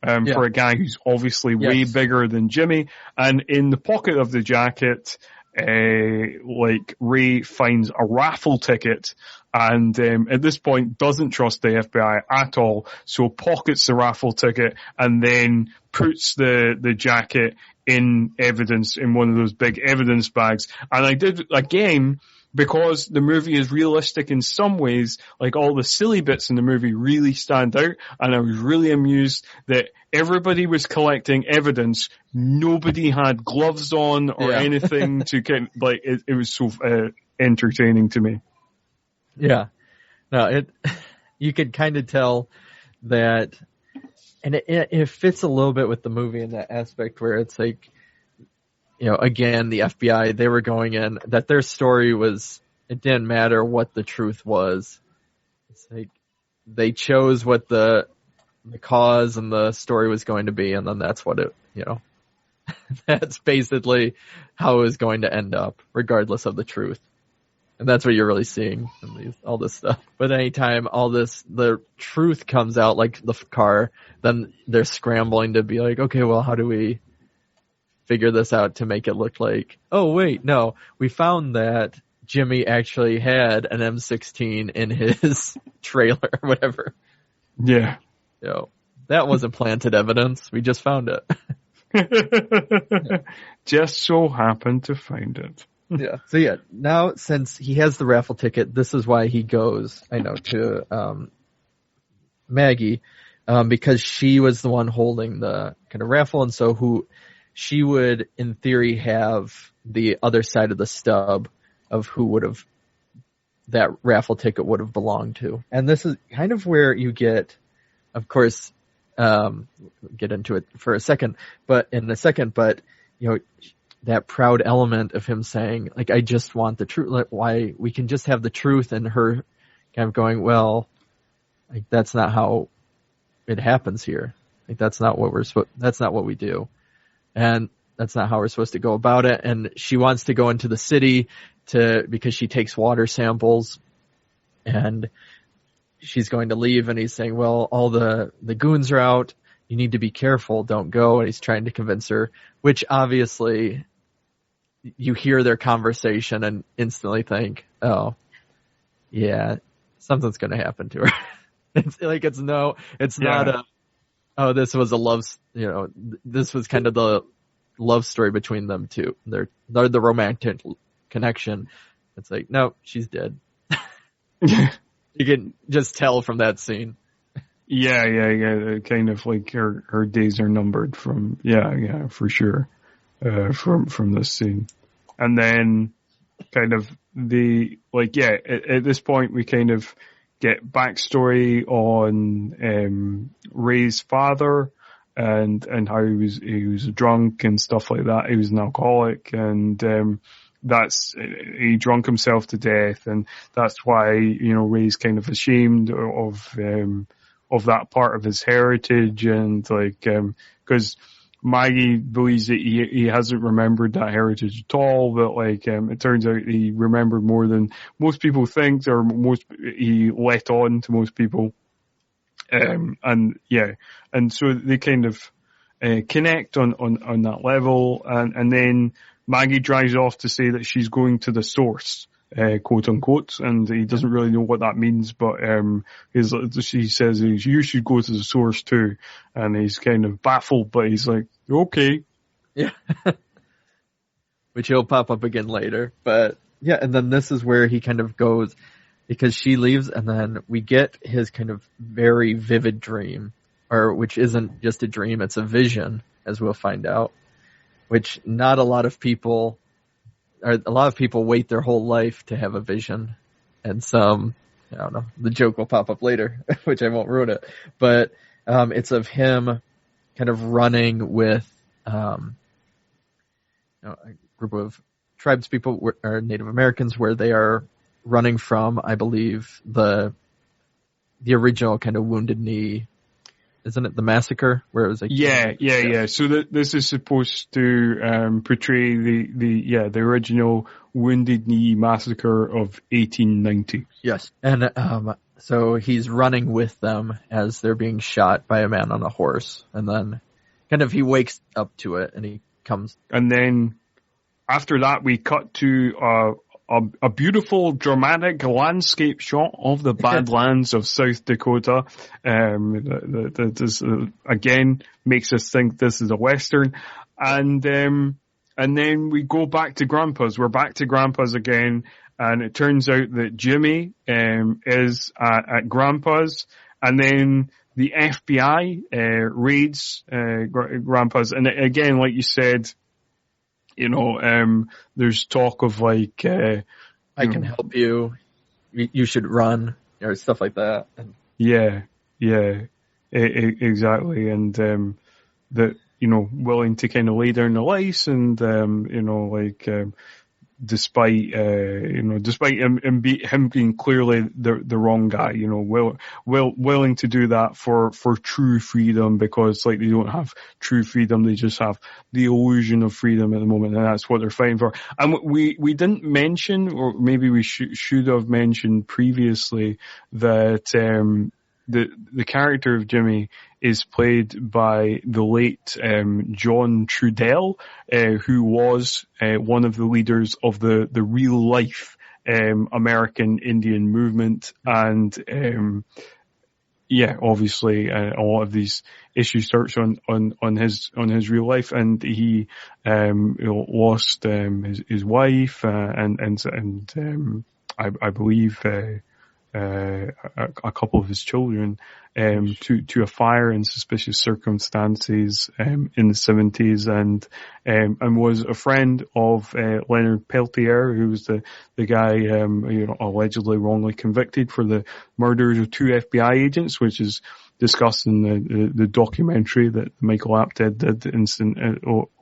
Speaker 1: For a guy who's obviously way bigger than Jimmy, and in the pocket of the jacket, like Ray finds a raffle ticket, and at this point doesn't trust the FBI at all, so pockets the raffle ticket and then puts the jacket in evidence in one of those big evidence bags. And I did again, because the movie is realistic in some ways, like all the silly bits in the movie really stand out, and I was really amused that everybody was collecting evidence. Nobody had gloves on or anything to get, like, it was so entertaining to me.
Speaker 2: Yeah. No, you could kind of tell that, and it fits a little bit with the movie in that aspect where it's like, again, the FBI, they were going in, that their story was, it didn't matter what the truth was. It's like, they chose what the cause and the story was going to be, and then that's what it, that's basically how it was going to end up, regardless of the truth. And that's what you're really seeing in all this stuff. But anytime the truth comes out, like the car, then they're scrambling to be like, okay, well, how do we figure this out to make it look like, oh wait, no, we found that Jimmy actually had an M16 in his trailer or whatever.
Speaker 1: Yeah.
Speaker 2: That wasn't planted evidence. We just found it.
Speaker 1: Just so happened to find it.
Speaker 2: So now since he has the raffle ticket, this is why he goes, to Maggie, because she was the one holding the kind of raffle, and so she would, in theory, have the other side of the stub of who would have, that raffle ticket would have belonged to. And this is kind of where you get, of course, get into it for a second, but that proud element of him saying, like, I just want the truth, like, why we can just have the truth, and her kind of going, well, like, that's not how it happens here. Like, that's not what we do. And that's not how we're supposed to go about it. And she wants to go into the city because she takes water samples, and she's going to leave, and he's saying, well, all the goons are out. You need to be careful. Don't go. And he's trying to convince her, which obviously you hear their conversation and instantly think, oh, yeah, something's going to happen to her. It's like, it's not this was a love, this was kind of the love story between them two. They're the romantic connection. It's like, no, she's dead. You can just tell from that scene. Yeah.
Speaker 1: Kind of like her days are numbered from, for sure. From this scene. And then kind of at this point we kind of get backstory on Ray's father and how he was drunk and stuff like that. He was an alcoholic, and he drunk himself to death, and that's why Ray's kind of ashamed of that part of his heritage, and because Maggie believes that he hasn't remembered that heritage at all, but it turns out he remembered more than most people think, or he let on to most people. And so they kind of connect on that level, and then Maggie drives off to say that she's going to the source, quote unquote, and he doesn't really know what that means, but she says you should go to the source too, and he's kind of baffled, but he's like, okay.
Speaker 2: Yeah. Which he'll pop up again later, but yeah, and then this is where he kind of goes, because she leaves, and then we get his kind of very vivid dream, or which isn't just a dream, it's a vision, as we'll find out, which not a lot of people wait their whole life to have a vision, and some, I don't know, the joke will pop up later, which I won't ruin it, but it's of him kind of running with a group of tribes people, or Native Americans, where they are running from, I believe, the original kind of Wounded Knee. Isn't it the massacre where it was like? Yeah.
Speaker 1: So this is supposed to portray the original Wounded Knee massacre of 1890.
Speaker 2: Yes, and so he's running with them as they're being shot by a man on a horse, and then kind of he wakes up to it, and he comes.
Speaker 1: And then after that, we cut to a beautiful, dramatic landscape shot of the Badlands of South Dakota. This again makes us think this is a Western. And then we go back to Grandpa's. We're back to Grandpa's again. And it turns out that Jimmy, is at Grandpa's. And then the FBI, raids, Grandpa's. And again, like you said, there's talk of like,
Speaker 2: I can help you. You should run, or stuff like that.
Speaker 1: Yeah, exactly. And, that, willing to kind of lay down the lace and, despite him being clearly the wrong guy, willing to do that for true freedom, because like they don't have true freedom, they just have the illusion of freedom at the moment, and that's what they're fighting for. And we didn't mention, or maybe we should have mentioned previously, that the character of Jimmy is played by the late John Trudell, who was one of the leaders of the real life American Indian movement, and obviously a lot of these issues touch on his real life, and he lost his wife and I believe a couple of his children to a fire in suspicious circumstances in the 70s, and was a friend of Leonard Peltier, who was the guy allegedly wrongly convicted for the murders of 2 FBI agents, which is discussed in the documentary that Michael Apted did, Instant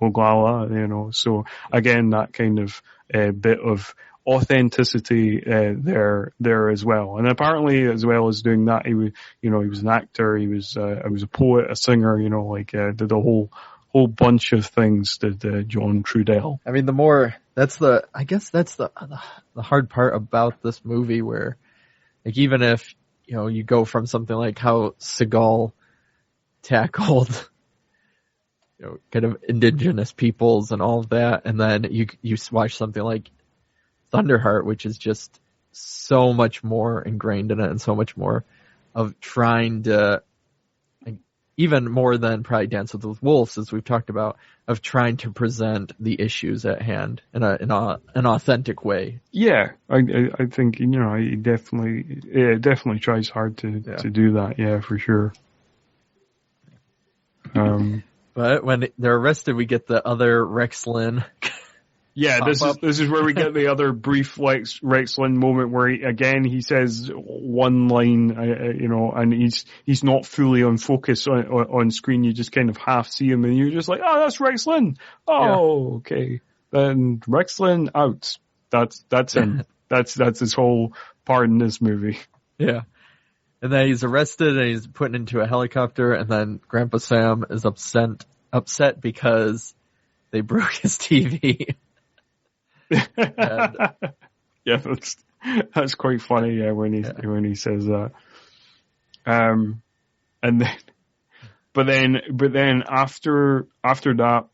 Speaker 1: Oglala. So again, that kind of bit of authenticity there as well. And apparently, as well as doing that, he was an actor, he was a poet, a singer, did a whole bunch of things, did John Trudell.
Speaker 2: I mean, that's the hard part about this movie, where like, even if you go from something like how Seagal tackled kind of indigenous peoples and all of that, and then you watch something like Thunderheart, which is just so much more ingrained in it, and so much more of trying to, even more than probably Dance with the Wolves, as we've talked about, of trying to present the issues at hand in an authentic way.
Speaker 1: Yeah, I think he definitely tries hard to do that. Yeah, for sure.
Speaker 2: But when they're arrested, we get the other Rex Linn.
Speaker 1: Yeah, this is where we get the other brief Rex Linn moment where he says one line, and he's not fully on focus on screen. You just kind of half see him, and you're just like, oh, that's Rex Linn. Oh, okay. Then Rex Linn out. That's him. that's his whole part in this movie.
Speaker 2: Yeah. And then he's arrested and he's put into a helicopter, and then Grandpa Sam is upset because they broke his TV.
Speaker 1: Yeah, that's quite funny. Yeah, when he says that. And then, But then after that,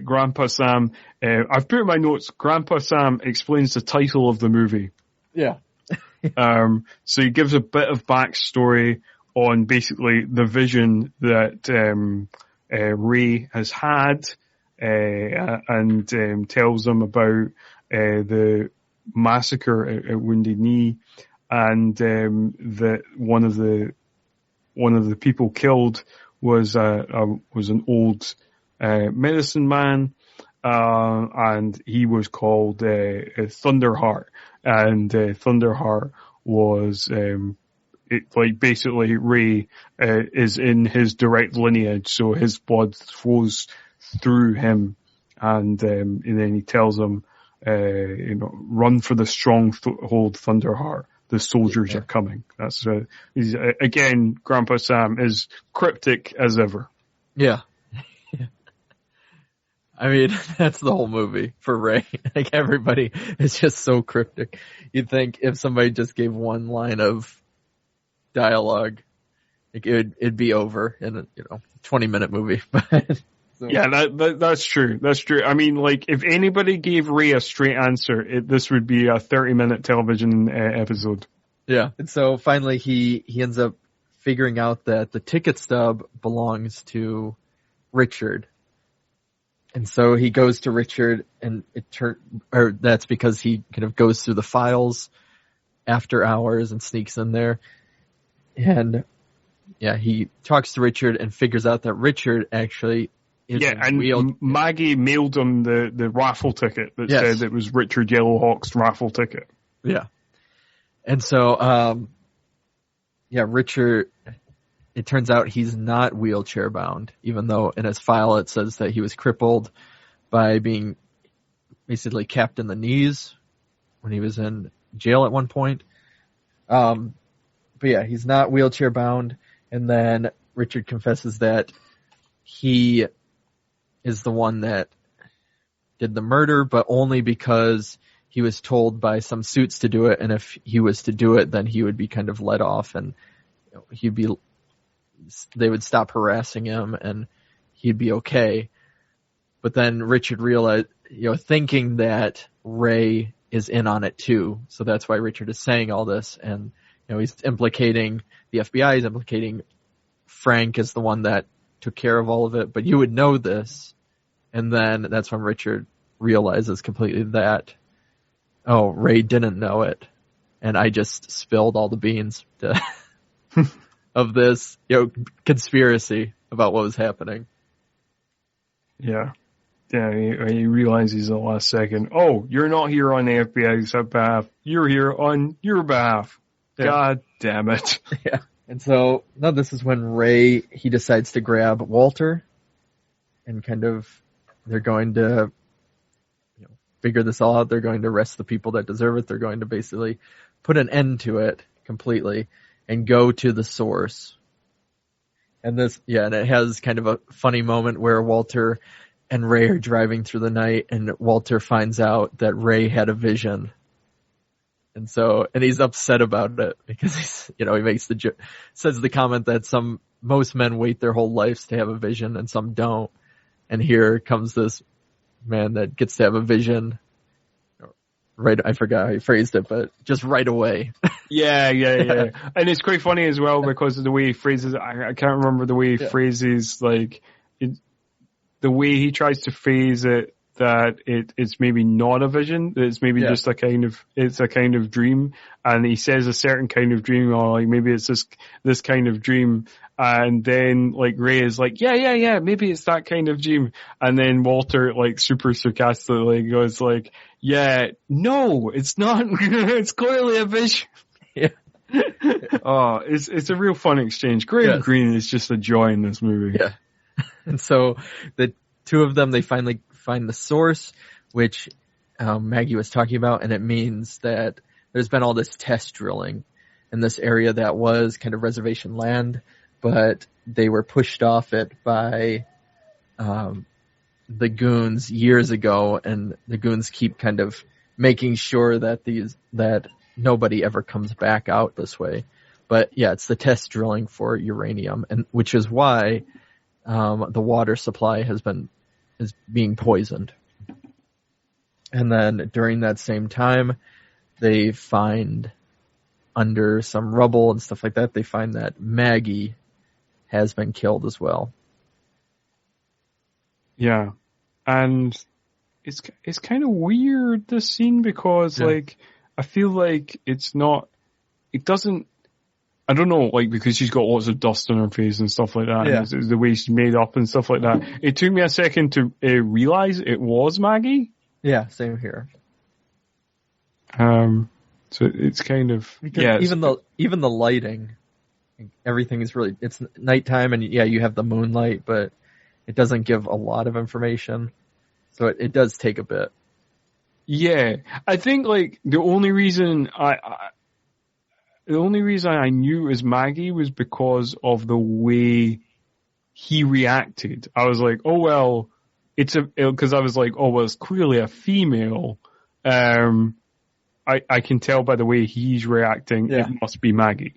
Speaker 1: Grandpa Sam, I've put in my notes, Grandpa Sam explains the title of the movie.
Speaker 2: Yeah.
Speaker 1: So he gives a bit of backstory on basically the vision that Ray has had, and tells them about the massacre at Wounded Knee, and that one of the people killed was an old medicine man, and he was called Thunderheart, and Thunderheart was basically Ray is in his direct lineage, so his blood flows through him, and then he tells him, run for the stronghold Thunderheart. The soldiers are coming. That's again, Grandpa Sam is cryptic as ever.
Speaker 2: Yeah. I mean, that's the whole movie for Ray. Like, everybody is just so cryptic. You'd think if somebody just gave one line of dialogue, like it'd be over in a 20-minute movie. But so.
Speaker 1: Yeah, that's true. That's true. I mean, like, if anybody gave Ray a straight answer, this would be a 30-minute television episode.
Speaker 2: Yeah. And so finally he ends up figuring out that the ticket stub belongs to Richard. And so he goes to Richard, and that's because he kind of goes through the files after hours and sneaks in there. And yeah, he talks to Richard and figures out that Richard actually is
Speaker 1: Maggie mailed him the raffle ticket that said it was Richard Yellowhawk's raffle ticket.
Speaker 2: Yeah. And so, Richard, it turns out he's not wheelchair bound, even though in his file it says that he was crippled by being basically capped in the knees when he was in jail at one point. But yeah, he's not wheelchair bound. And then Richard confesses that he is the one that did the murder, but only because he was told by some suits to do it. And if he was to do it, then he would be kind of let off, and they would stop harassing him and he'd be okay. But then Richard realized, thinking that Ray is in on it too. So that's why Richard is saying all this. And, he's implicating the FBI, he's implicating Frank as the one that took care of all of it. But you would know this. And then that's when Richard realizes completely that, oh, Ray didn't know it. And I just spilled all the beans of this, conspiracy about what was happening.
Speaker 1: Yeah. Yeah, he realizes at the last second, oh, you're not here on the FBI's behalf. You're here on your behalf. Yeah. God damn it.
Speaker 2: Yeah. And so, now this is when Ray, he decides to grab Walter and they're going to figure this all out. They're going to arrest the people that deserve it. They're going to basically put an end to it completely and go to the source. And and it has kind of a funny moment where Walter and Ray are driving through the night, and Walter finds out that Ray had a vision. And he's upset about it because he makes says the comment that most men wait their whole lives to have a vision and some don't. And here comes this man that gets to have a vision. Right, I forgot how he phrased it, but just right away.
Speaker 1: Yeah. And it's quite funny as well because of the way he phrases it. I can't remember the way he phrases, the way he tries to phrase it, that it's maybe not a vision, it's maybe just a kind of dream. And he says a certain kind of dream, or maybe it's this kind of dream. And then Ray is yeah, maybe it's that kind of dream. And then Walter super sarcastically goes yeah, no, it's not. It's clearly a vision.
Speaker 2: Yeah.
Speaker 1: Oh, it's a real fun exchange. Graham Greene is just a joy in this movie.
Speaker 2: Yeah. And so the two of them, they finally find the source, which Maggie was talking about, and it means that there's been all this test drilling in this area that was kind of reservation land, but they were pushed off it by the goons years ago, and the goons keep kind of making sure that nobody ever comes back out this way. But yeah, it's the test drilling for uranium, and which is why the water supply is being poisoned. And then during that same time, they find under some rubble and stuff like that, they find that Maggie has been killed as well.
Speaker 1: Yeah, and it's kind of weird, this scene, because like I feel like it doesn't. I don't know, like, because she's got lots of dust on her face and stuff like that, and it's the way she's made up and stuff like that. It took me a second to realize it was Maggie.
Speaker 2: Yeah, same here.
Speaker 1: So it's kind of
Speaker 2: even the lighting, everything is really, it's nighttime, and you have the moonlight, but it doesn't give a lot of information, so it does take a bit. Yeah,
Speaker 1: I think like the only reason I knew it was Maggie was because of the way he reacted. I was like, oh well, because I was like, oh well, it's clearly a female. I can tell by the way he's reacting, it must be Maggie.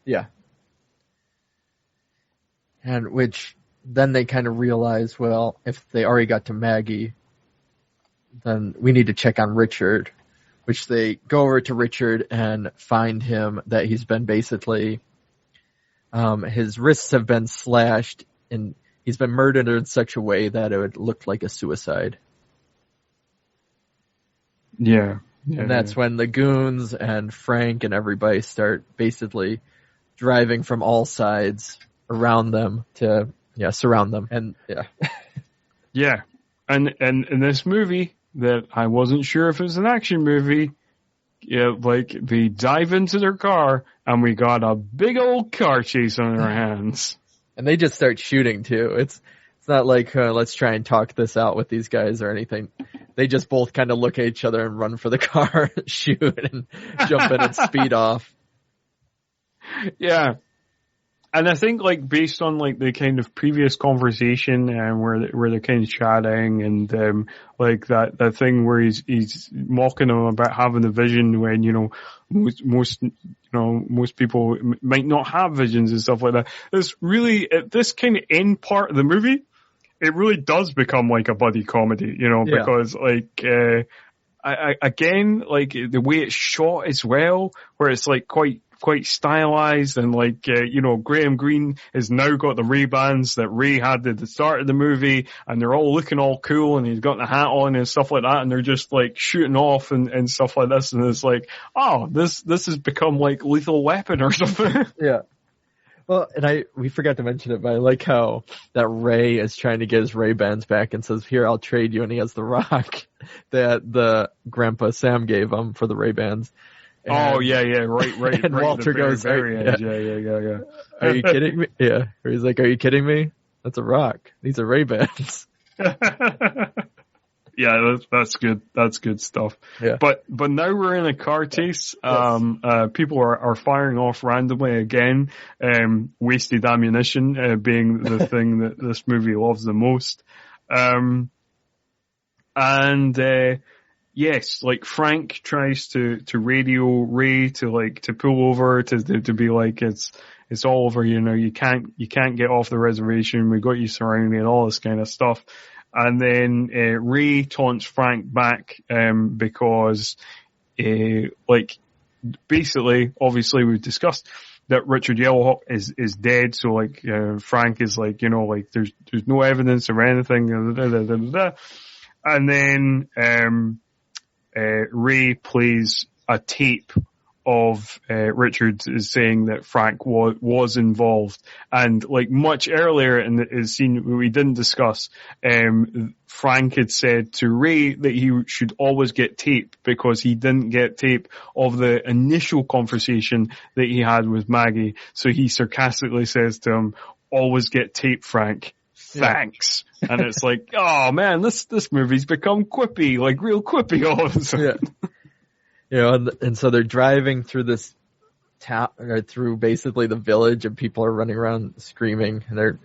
Speaker 2: Yeah. And which then they kind of realize, well, if they already got to Maggie, then we need to check on Richard, which they go over to Richard and find him that he's been basically, his wrists have been slashed and he's been murdered in such a way that it would look like a suicide.
Speaker 1: Yeah.
Speaker 2: And that's when the goons and Frank and everybody start basically driving from all sides around them to, surround them. And
Speaker 1: yeah. And in this movie that I wasn't sure if it was an action movie, like they dive into their car and we got a big old car chase on our hands.
Speaker 2: And they just start shooting too. It's not like, let's try and talk this out with these guys or anything. They just both kind of look at each other and run for the car, shoot, and jump in and speed off.
Speaker 1: Yeah. And I think, like, based on, like, the kind of previous conversation where they're kind of chatting and, like, that thing where he's mocking him about having a vision when, most people might not have visions and stuff like that. It's really, at this kind of end part of the movie, it really does become like a buddy comedy, because like, again, like the way it's shot as well, where it's like quite stylized and like, Graham Greene has now got the Ray-Bans that Ray had at the start of the movie and they're all looking all cool and he's got the hat on and stuff like that and they're just like shooting off and stuff like this and it's like, oh, this has become like Lethal Weapon or something.
Speaker 2: Yeah. Well, and we forgot to mention it, but I like how that Ray is trying to get his Ray-Bans back and says, here, I'll trade you. And he has the rock that the Grandpa Sam gave him for the Ray-Bans.
Speaker 1: Oh, yeah, right.
Speaker 2: And
Speaker 1: right
Speaker 2: Walter goes,
Speaker 1: very edge. Yeah.
Speaker 2: Are you kidding me? Yeah. Or he's like, are you kidding me? That's a rock. These are Ray-Bans.
Speaker 1: Yeah, that's good. That's good stuff.
Speaker 2: Yeah.
Speaker 1: But now we're in a car chase. Yes. People are firing off randomly again. Wasted ammunition, being the thing that this movie loves the most. Yes, like Frank tries to radio Ray to pull over to be like, it's all over, you can't get off the reservation. We got you surrounded, all this kind of stuff. And then Ray taunts Frank back because, basically, obviously we've discussed that Richard Yellowhawk is dead. So like Frank is like, there's no evidence or anything. And then Ray plays a tape of Richard is saying that Frank was involved, and like much earlier in the scene we didn't discuss, Frank had said to Ray that he should always get tape because he didn't get tape of the initial conversation that he had with Maggie. So he sarcastically says to him, "Always get tape, Frank. Thanks." Yeah. And it's like, oh man, this movie's become quippy, like real quippy all of a sudden.
Speaker 2: Yeah. And so they're driving through this town, or through basically the village, and people are running around screaming. And they're,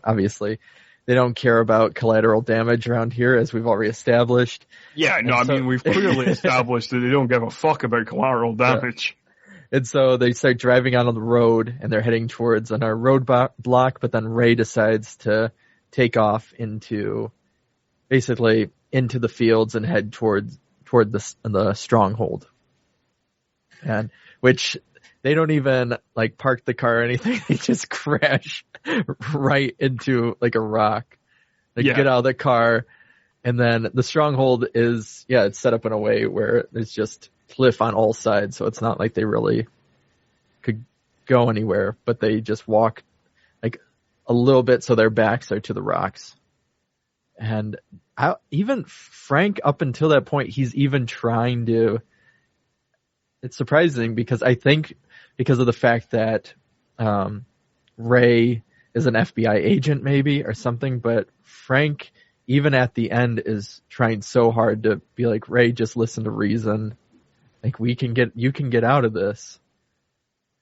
Speaker 2: obviously, they don't care about collateral damage around here, as we've already established.
Speaker 1: Yeah, no, I mean, we've clearly established that they don't give a fuck about collateral damage.
Speaker 2: And so they start driving out on the road, and they're heading towards another road block, but then Ray decides to take off basically into the fields and head toward the stronghold. And which they don't even like park the car or anything. They just crash right into like a rock. They get out of the car, and then the stronghold is, it's set up in a way where there's just cliff on all sides. So it's not like they really could go anywhere, but they just walk like a little bit so their backs are to the rocks. And even Frank, up until that point, he's even trying to, it's surprising because I think because of the fact that Ray is an FBI agent maybe or something, but Frank, even at the end, is trying so hard to be like, Ray, just listen to reason. Like, you can get out of this.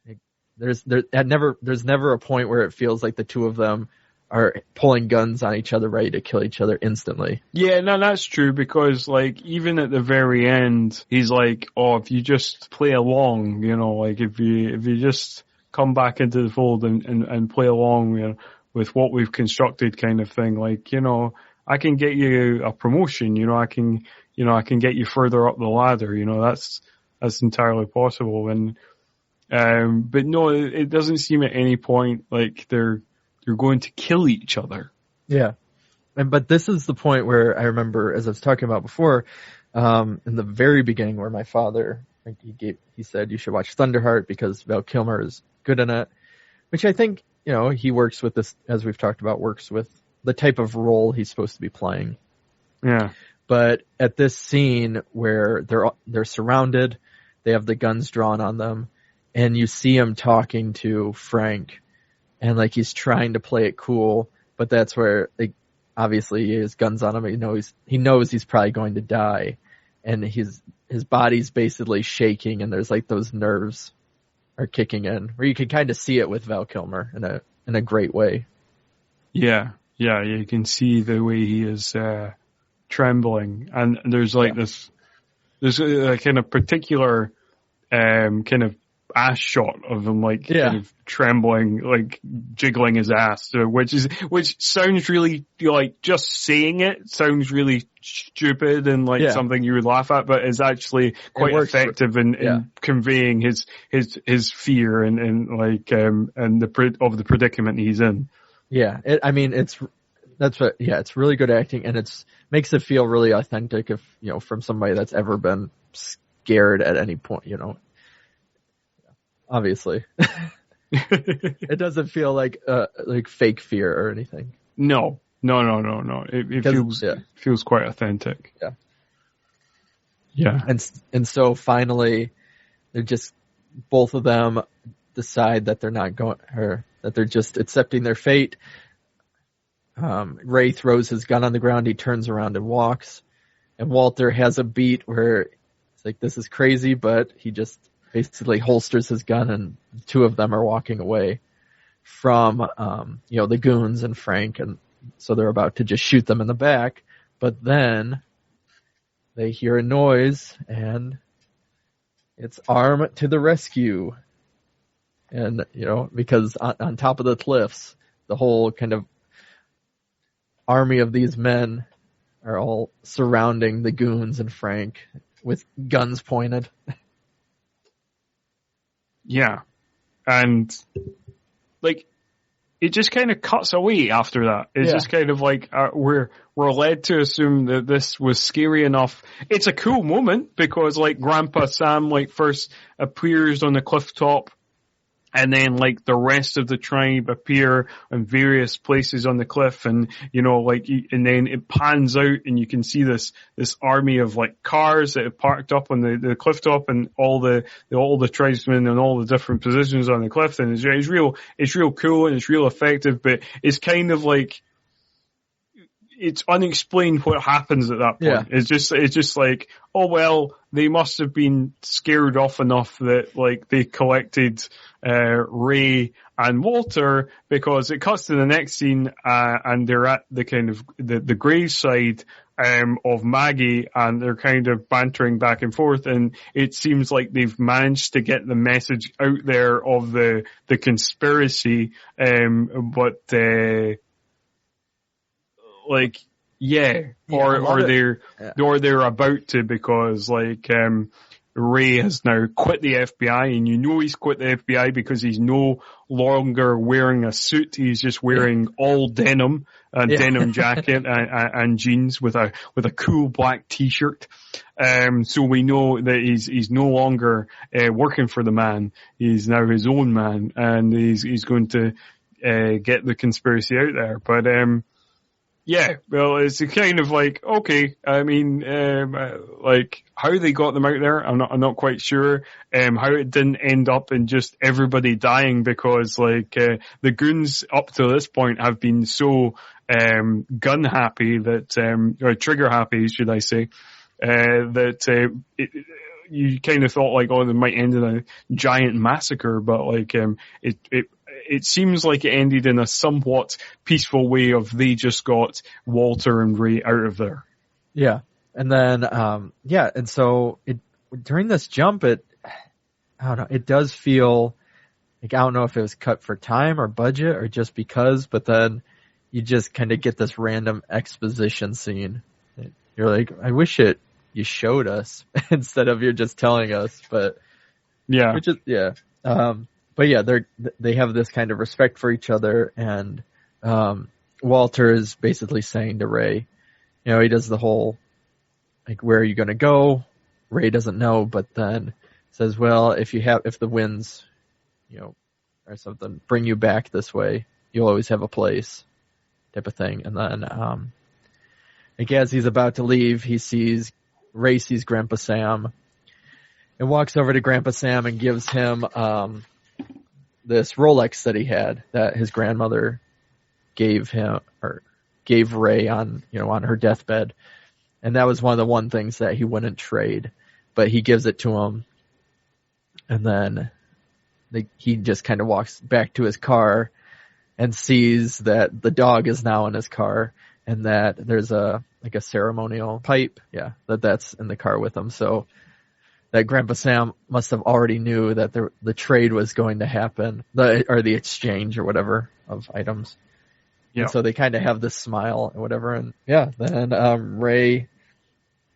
Speaker 2: Like, there's never a point where it feels like the two of them are pulling guns on each other, ready to kill each other instantly.
Speaker 1: Yeah, no, that's true, because like even at the very end, he's like, "Oh, if you just play along, like if you just come back into the fold and play along, with what we've constructed," kind of thing. Like, I can get you a promotion. I can get you further up the ladder. That's entirely possible. And but no, it doesn't seem at any point like they're going to kill each other.
Speaker 2: Yeah. But this is the point where I remember, as I was talking about before, in the very beginning, where my father, he said you should watch Thunderheart because Val Kilmer is good in it, which I think, he works with this, as we've talked about, works with the type of role he's supposed to be playing.
Speaker 1: Yeah.
Speaker 2: But at this scene where they're surrounded, they have the guns drawn on them, and you see him talking to Frank, and like he's trying to play it cool, but that's where, like, obviously he has guns on him. He knows he's probably going to die, and his body's basically shaking, and there's like those nerves are kicking in, where you can kind of see it with Val Kilmer in a great way.
Speaker 1: Yeah, you can see the way he is trembling, and there's like there's a kind of particular kind of ass shot of him, like kind of trembling, like jiggling his ass, which sounds really, like, just saying it sounds really stupid and like something you would laugh at, but is actually quite effective in conveying his fear and the predicament he's in. Yeah,
Speaker 2: it's really good acting, and makes it feel really authentic from somebody that's ever been scared at any point, Obviously. It doesn't feel like fake fear or anything.
Speaker 1: No. It feels quite authentic.
Speaker 2: Yeah.
Speaker 1: Yeah.
Speaker 2: And so finally they're just, both of them decide that they're not going, or that they're just accepting their fate. Ray throws his gun on the ground, he turns around and walks, and Walter has a beat where it's like, this is crazy, but he just basically holsters his gun, and the two of them are walking away from, the goons and Frank, and so they're about to just shoot them in the back, but then they hear a noise, and it's Arm to the rescue. And, because on top of the cliffs, the whole kind of army of these men are all surrounding the goons and Frank with guns pointed.
Speaker 1: Yeah. And, like, it just kind of cuts away after that. It's just kind of like, we're led to assume that this was scary enough. It's a cool moment because, like, Grandpa Sam, like, first appears on the cliff top, and then, like, the rest of the tribe appear in various places on the cliff, and, and then it pans out, and you can see this army of, like, cars that have parked up on the cliff top, and all the tribesmen in all the different positions on the cliff, and it's real cool, and it's real effective, but it's kind of like, it's unexplained what happens at that point.
Speaker 2: Yeah.
Speaker 1: It's just like, oh well, they must have been scared off enough that like they collected Ray and Walter, because it cuts to the next scene and they're at the kind of the graveside of Maggie, and they're kind of bantering back and forth, and it seems like they've managed to get the message out there of the conspiracy, but like, yeah, or they're about to, because like Ray has now quit the FBI, and you know he's quit the FBI because he's no longer wearing a suit. He's just wearing all denim, a denim jacket and jeans with a cool black t-shirt. So we know that he's no longer working for the man. He's now his own man, and he's going to get the conspiracy out there. But yeah, well, it's kind of like, okay, I mean, like how they got them out there, I'm not quite sure. How it didn't end up in just everybody dying, because like the goons up to this point have been so gun happy that, or trigger happy, should I say, that you kind of thought like, oh, they might end in a giant massacre, but like it seems like it ended in a somewhat peaceful way of they just got Walter and Ray out of there.
Speaker 2: Yeah. And then, and so during this jump, I don't know, it does feel like, I don't know if it was cut for time or budget or just because, but then you just kind of get this random exposition scene. You're like, I wish you showed us instead of you're just telling us, but
Speaker 1: yeah.
Speaker 2: But yeah, they have this kind of respect for each other, and Walter is basically saying to Ray, you know, he does the whole, like, where are you going to go? Ray doesn't know, but then says, well, if the winds, you know, or something bring you back this way, you'll always have a place, type of thing. And then, like, as he's about to leave, Ray sees Grandpa Sam and walks over to Grandpa Sam and gives him, this Rolex that he had that his grandmother gave Ray on her deathbed. And that was one of the things that he wouldn't trade, but he gives it to him. And then he just kind of walks back to his car and sees that the dog is now in his car, and that there's a ceremonial pipe. Yeah. That's in the car with him. So that Grandpa Sam must have already knew that the trade was going to happen, or the exchange or whatever of items. Yeah. And so they kind of have this smile or whatever. And yeah, then Ray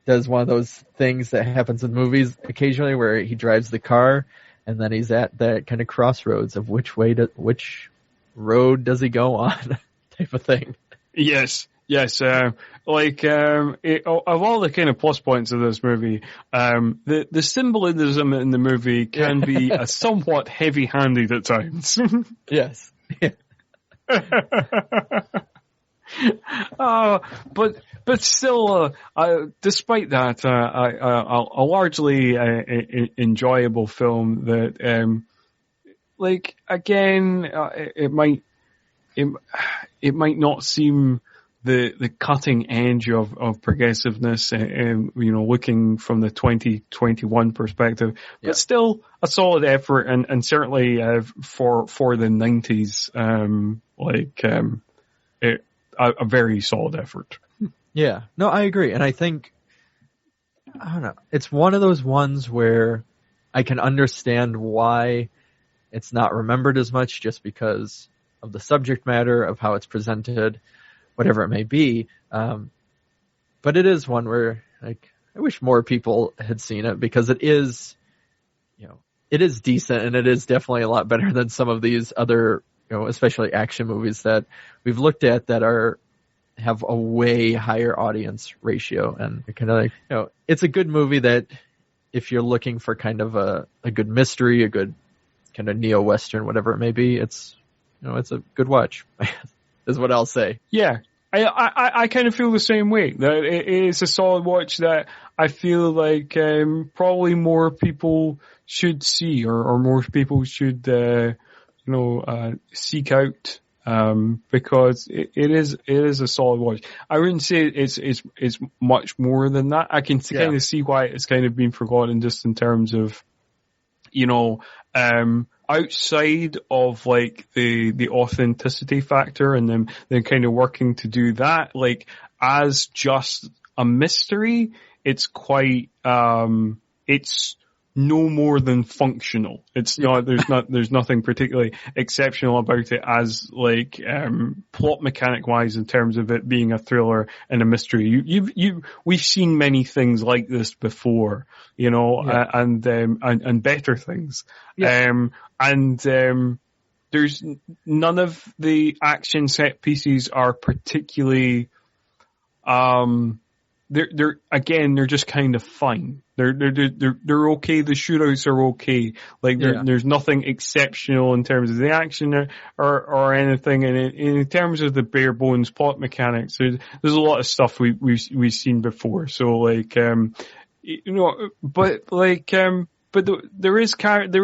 Speaker 2: does one of those things that happens in movies occasionally where he drives the car and then he's at that kind of crossroads of which road does he go on type of thing.
Speaker 1: Yes. Of all the kind of plus points of this movie, the symbolism in the movie can be somewhat heavy-handed at times.
Speaker 2: Yes.
Speaker 1: But still, despite that, a largely enjoyable film that, like, again, it might not seem the cutting edge of progressiveness, looking from the 2021 perspective, but still a solid effort, and certainly for the 90s, a very solid effort.
Speaker 2: Yeah, no, I agree, and I think, I don't know, it's one of those ones where I can understand why it's not remembered as much, just because of the subject matter, of how it's presented, whatever it may be. But it is one where, like, I wish more people had seen it, because it is decent, and it is definitely a lot better than some of these other, especially action movies that we've looked at that have a way higher audience ratio. And kind of like, it's a good movie that if you're looking for kind of a good mystery, a good kind of neo-Western, whatever it may be, it's a good watch. Is what I'll say.
Speaker 1: Yeah. I kind of feel the same way. That it is a solid watch that I feel like probably more people should see, or more people should seek out. because it is a solid watch. I wouldn't say it's much more than that. I can kind of see why it's kind of been forgotten, just in terms of, outside of like the authenticity factor, and then kind of working to do that, like as just a mystery, it's quite, it's no more than functional. It's not, there's nothing particularly exceptional about it as like, plot mechanic wise, in terms of it being a thriller and a mystery. We've seen many things like this before, and better things. Yeah. There's none of the action set pieces are particularly, they're just kind of fine. They're okay. The shootouts are okay. Like there's nothing exceptional in terms of the action or anything. And in terms of the bare bones plot mechanics, there's a lot of stuff we've seen before. So like, there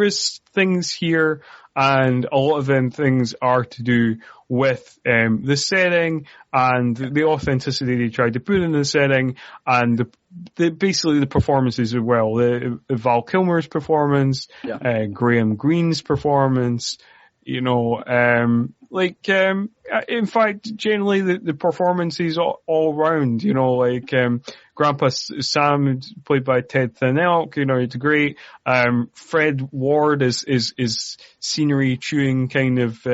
Speaker 1: is things here, and a lot of them things are to do with the setting and the authenticity they tried to put in the setting, and basically the performances as well. The Val Kilmer's performance, Graham Greene's performance, in fact, generally the performances all round, Grandpa Sam, played by Ted Thanelk, it's great. Fred Ward is scenery chewing kind of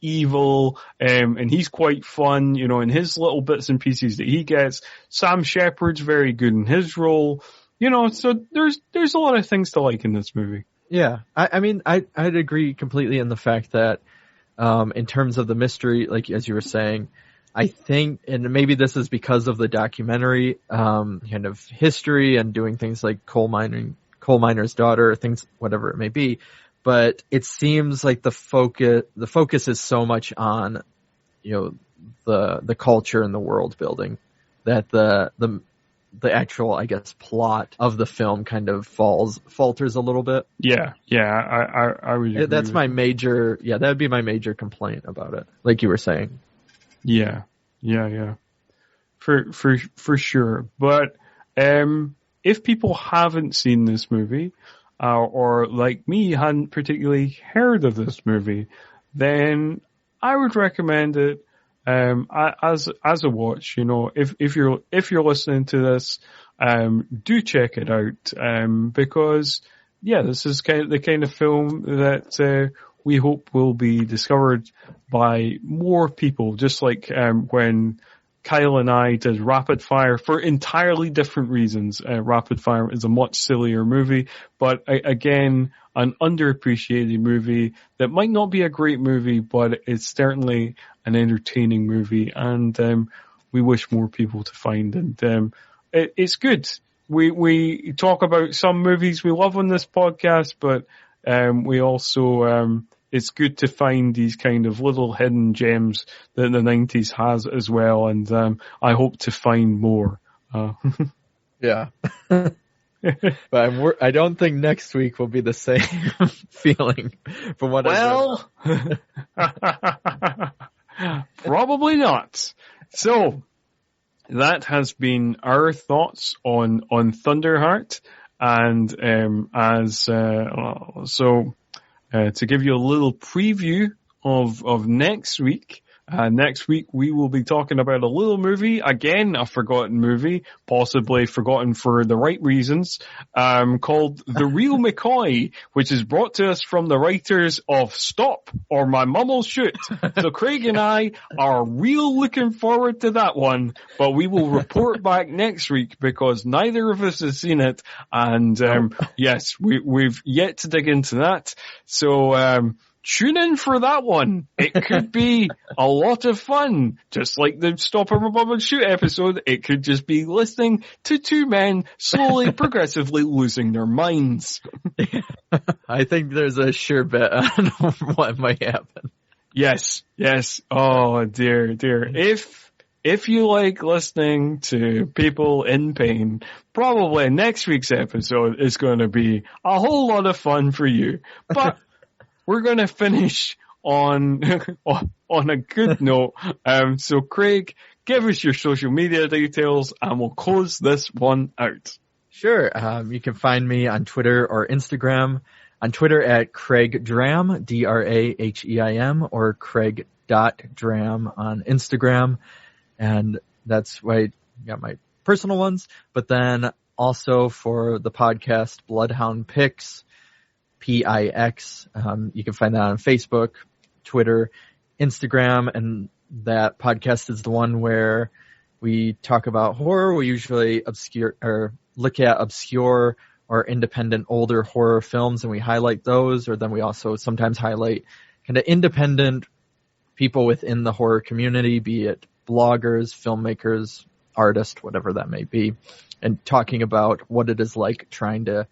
Speaker 1: evil, and he's quite fun, in his little bits and pieces that he gets. Sam Shepard's very good in his role, so there's a lot of things to like in this movie.
Speaker 2: Yeah, I'd agree completely in the fact that, in terms of the mystery, like as you were saying, I think, and maybe this is because of the documentary, kind of history and doing things like coal miner's daughter, things, whatever it may be, but it seems like the focus is so much on, the culture and the world building, that the actual, I guess, plot of the film kind of falters a little bit.
Speaker 1: Yeah, I would agree.
Speaker 2: That's my major, that would be my major complaint about it, like you were saying.
Speaker 1: Yeah. For sure. But, if people haven't seen this movie, or like me, hadn't particularly heard of this movie, then I would recommend it, as a watch. If you're listening to this, do check it out, because this is the kind of film that, we hope will be discovered by more people, just like when Kyle and I did Rapid Fire for entirely different reasons. Rapid Fire is a much sillier movie, but again, an underappreciated movie that might not be a great movie, but it's certainly an entertaining movie, and we wish more people to find it. It's good. We talk about some movies we love on this podcast, but we also it's good to find these kind of little hidden gems that the 90s has as well, and I hope to find more.
Speaker 2: Yeah. But I don't think next week will be the same feeling from what I've read.
Speaker 1: Probably not. So that has been our thoughts on Thunderheart, and to give you a little preview of next week. Next week we will be talking about a little movie, again a forgotten movie, possibly forgotten for the right reasons, called The Real McCoy, which is brought to us from the writers of Stop or My Mum'll Shoot. So Craig and I are real looking forward to that one, but we will report back next week because neither of us has seen it, and yes, we've yet to dig into that. So tune in for that one. It could be a lot of fun. Just like the Stop or My Mum'll Shoot episode, it could just be listening to two men slowly, progressively losing their minds.
Speaker 2: I think there's a sure bet on what might happen.
Speaker 1: Yes. Oh, dear. If you like listening to people in pain, probably next week's episode is going to be a whole lot of fun for you. But we're going to finish on on a good note. So Craig, give us your social media details and we'll close this one out.
Speaker 2: Sure. You can find me on Twitter or Instagram. On Twitter at Craig Dram, Draheim, or Craig.Dram on Instagram. And that's why I got my personal ones. But then also for the podcast, Bloodhound Picks, PIX. You can find that on Facebook, Twitter, Instagram. And that podcast is the one where we talk about horror. We usually look at obscure or independent older horror films and we highlight those, or then we also sometimes highlight kind of independent people within the horror community, be it bloggers, filmmakers, artists, whatever that may be, and talking about what it is like trying to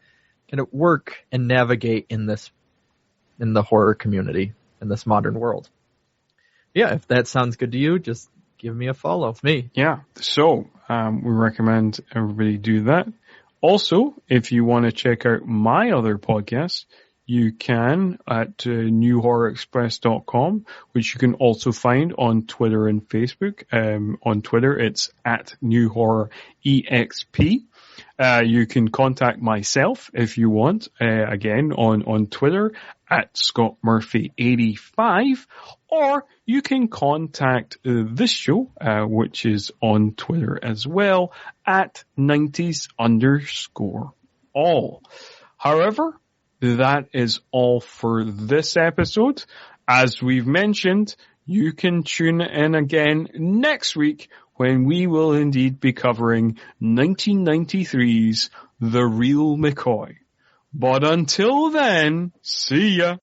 Speaker 2: kind of work and navigate in the horror community in this modern world. Yeah, if that sounds good to you, just give me a follow. Me.
Speaker 1: Yeah. So, we recommend everybody do that. Also, if you want to check out my other podcast, you can at newhorrorexpress.com, which you can also find on Twitter and Facebook. On Twitter, it's at newhorrorexp. You can contact myself if you want, again, on Twitter at ScottMurphy85, or you can contact this show, which is on Twitter as well, at 90s_all. However, that is all for this episode. As we've mentioned, you can tune in again next week when we will indeed be covering 1993's The Real McCoy. But until then, see ya!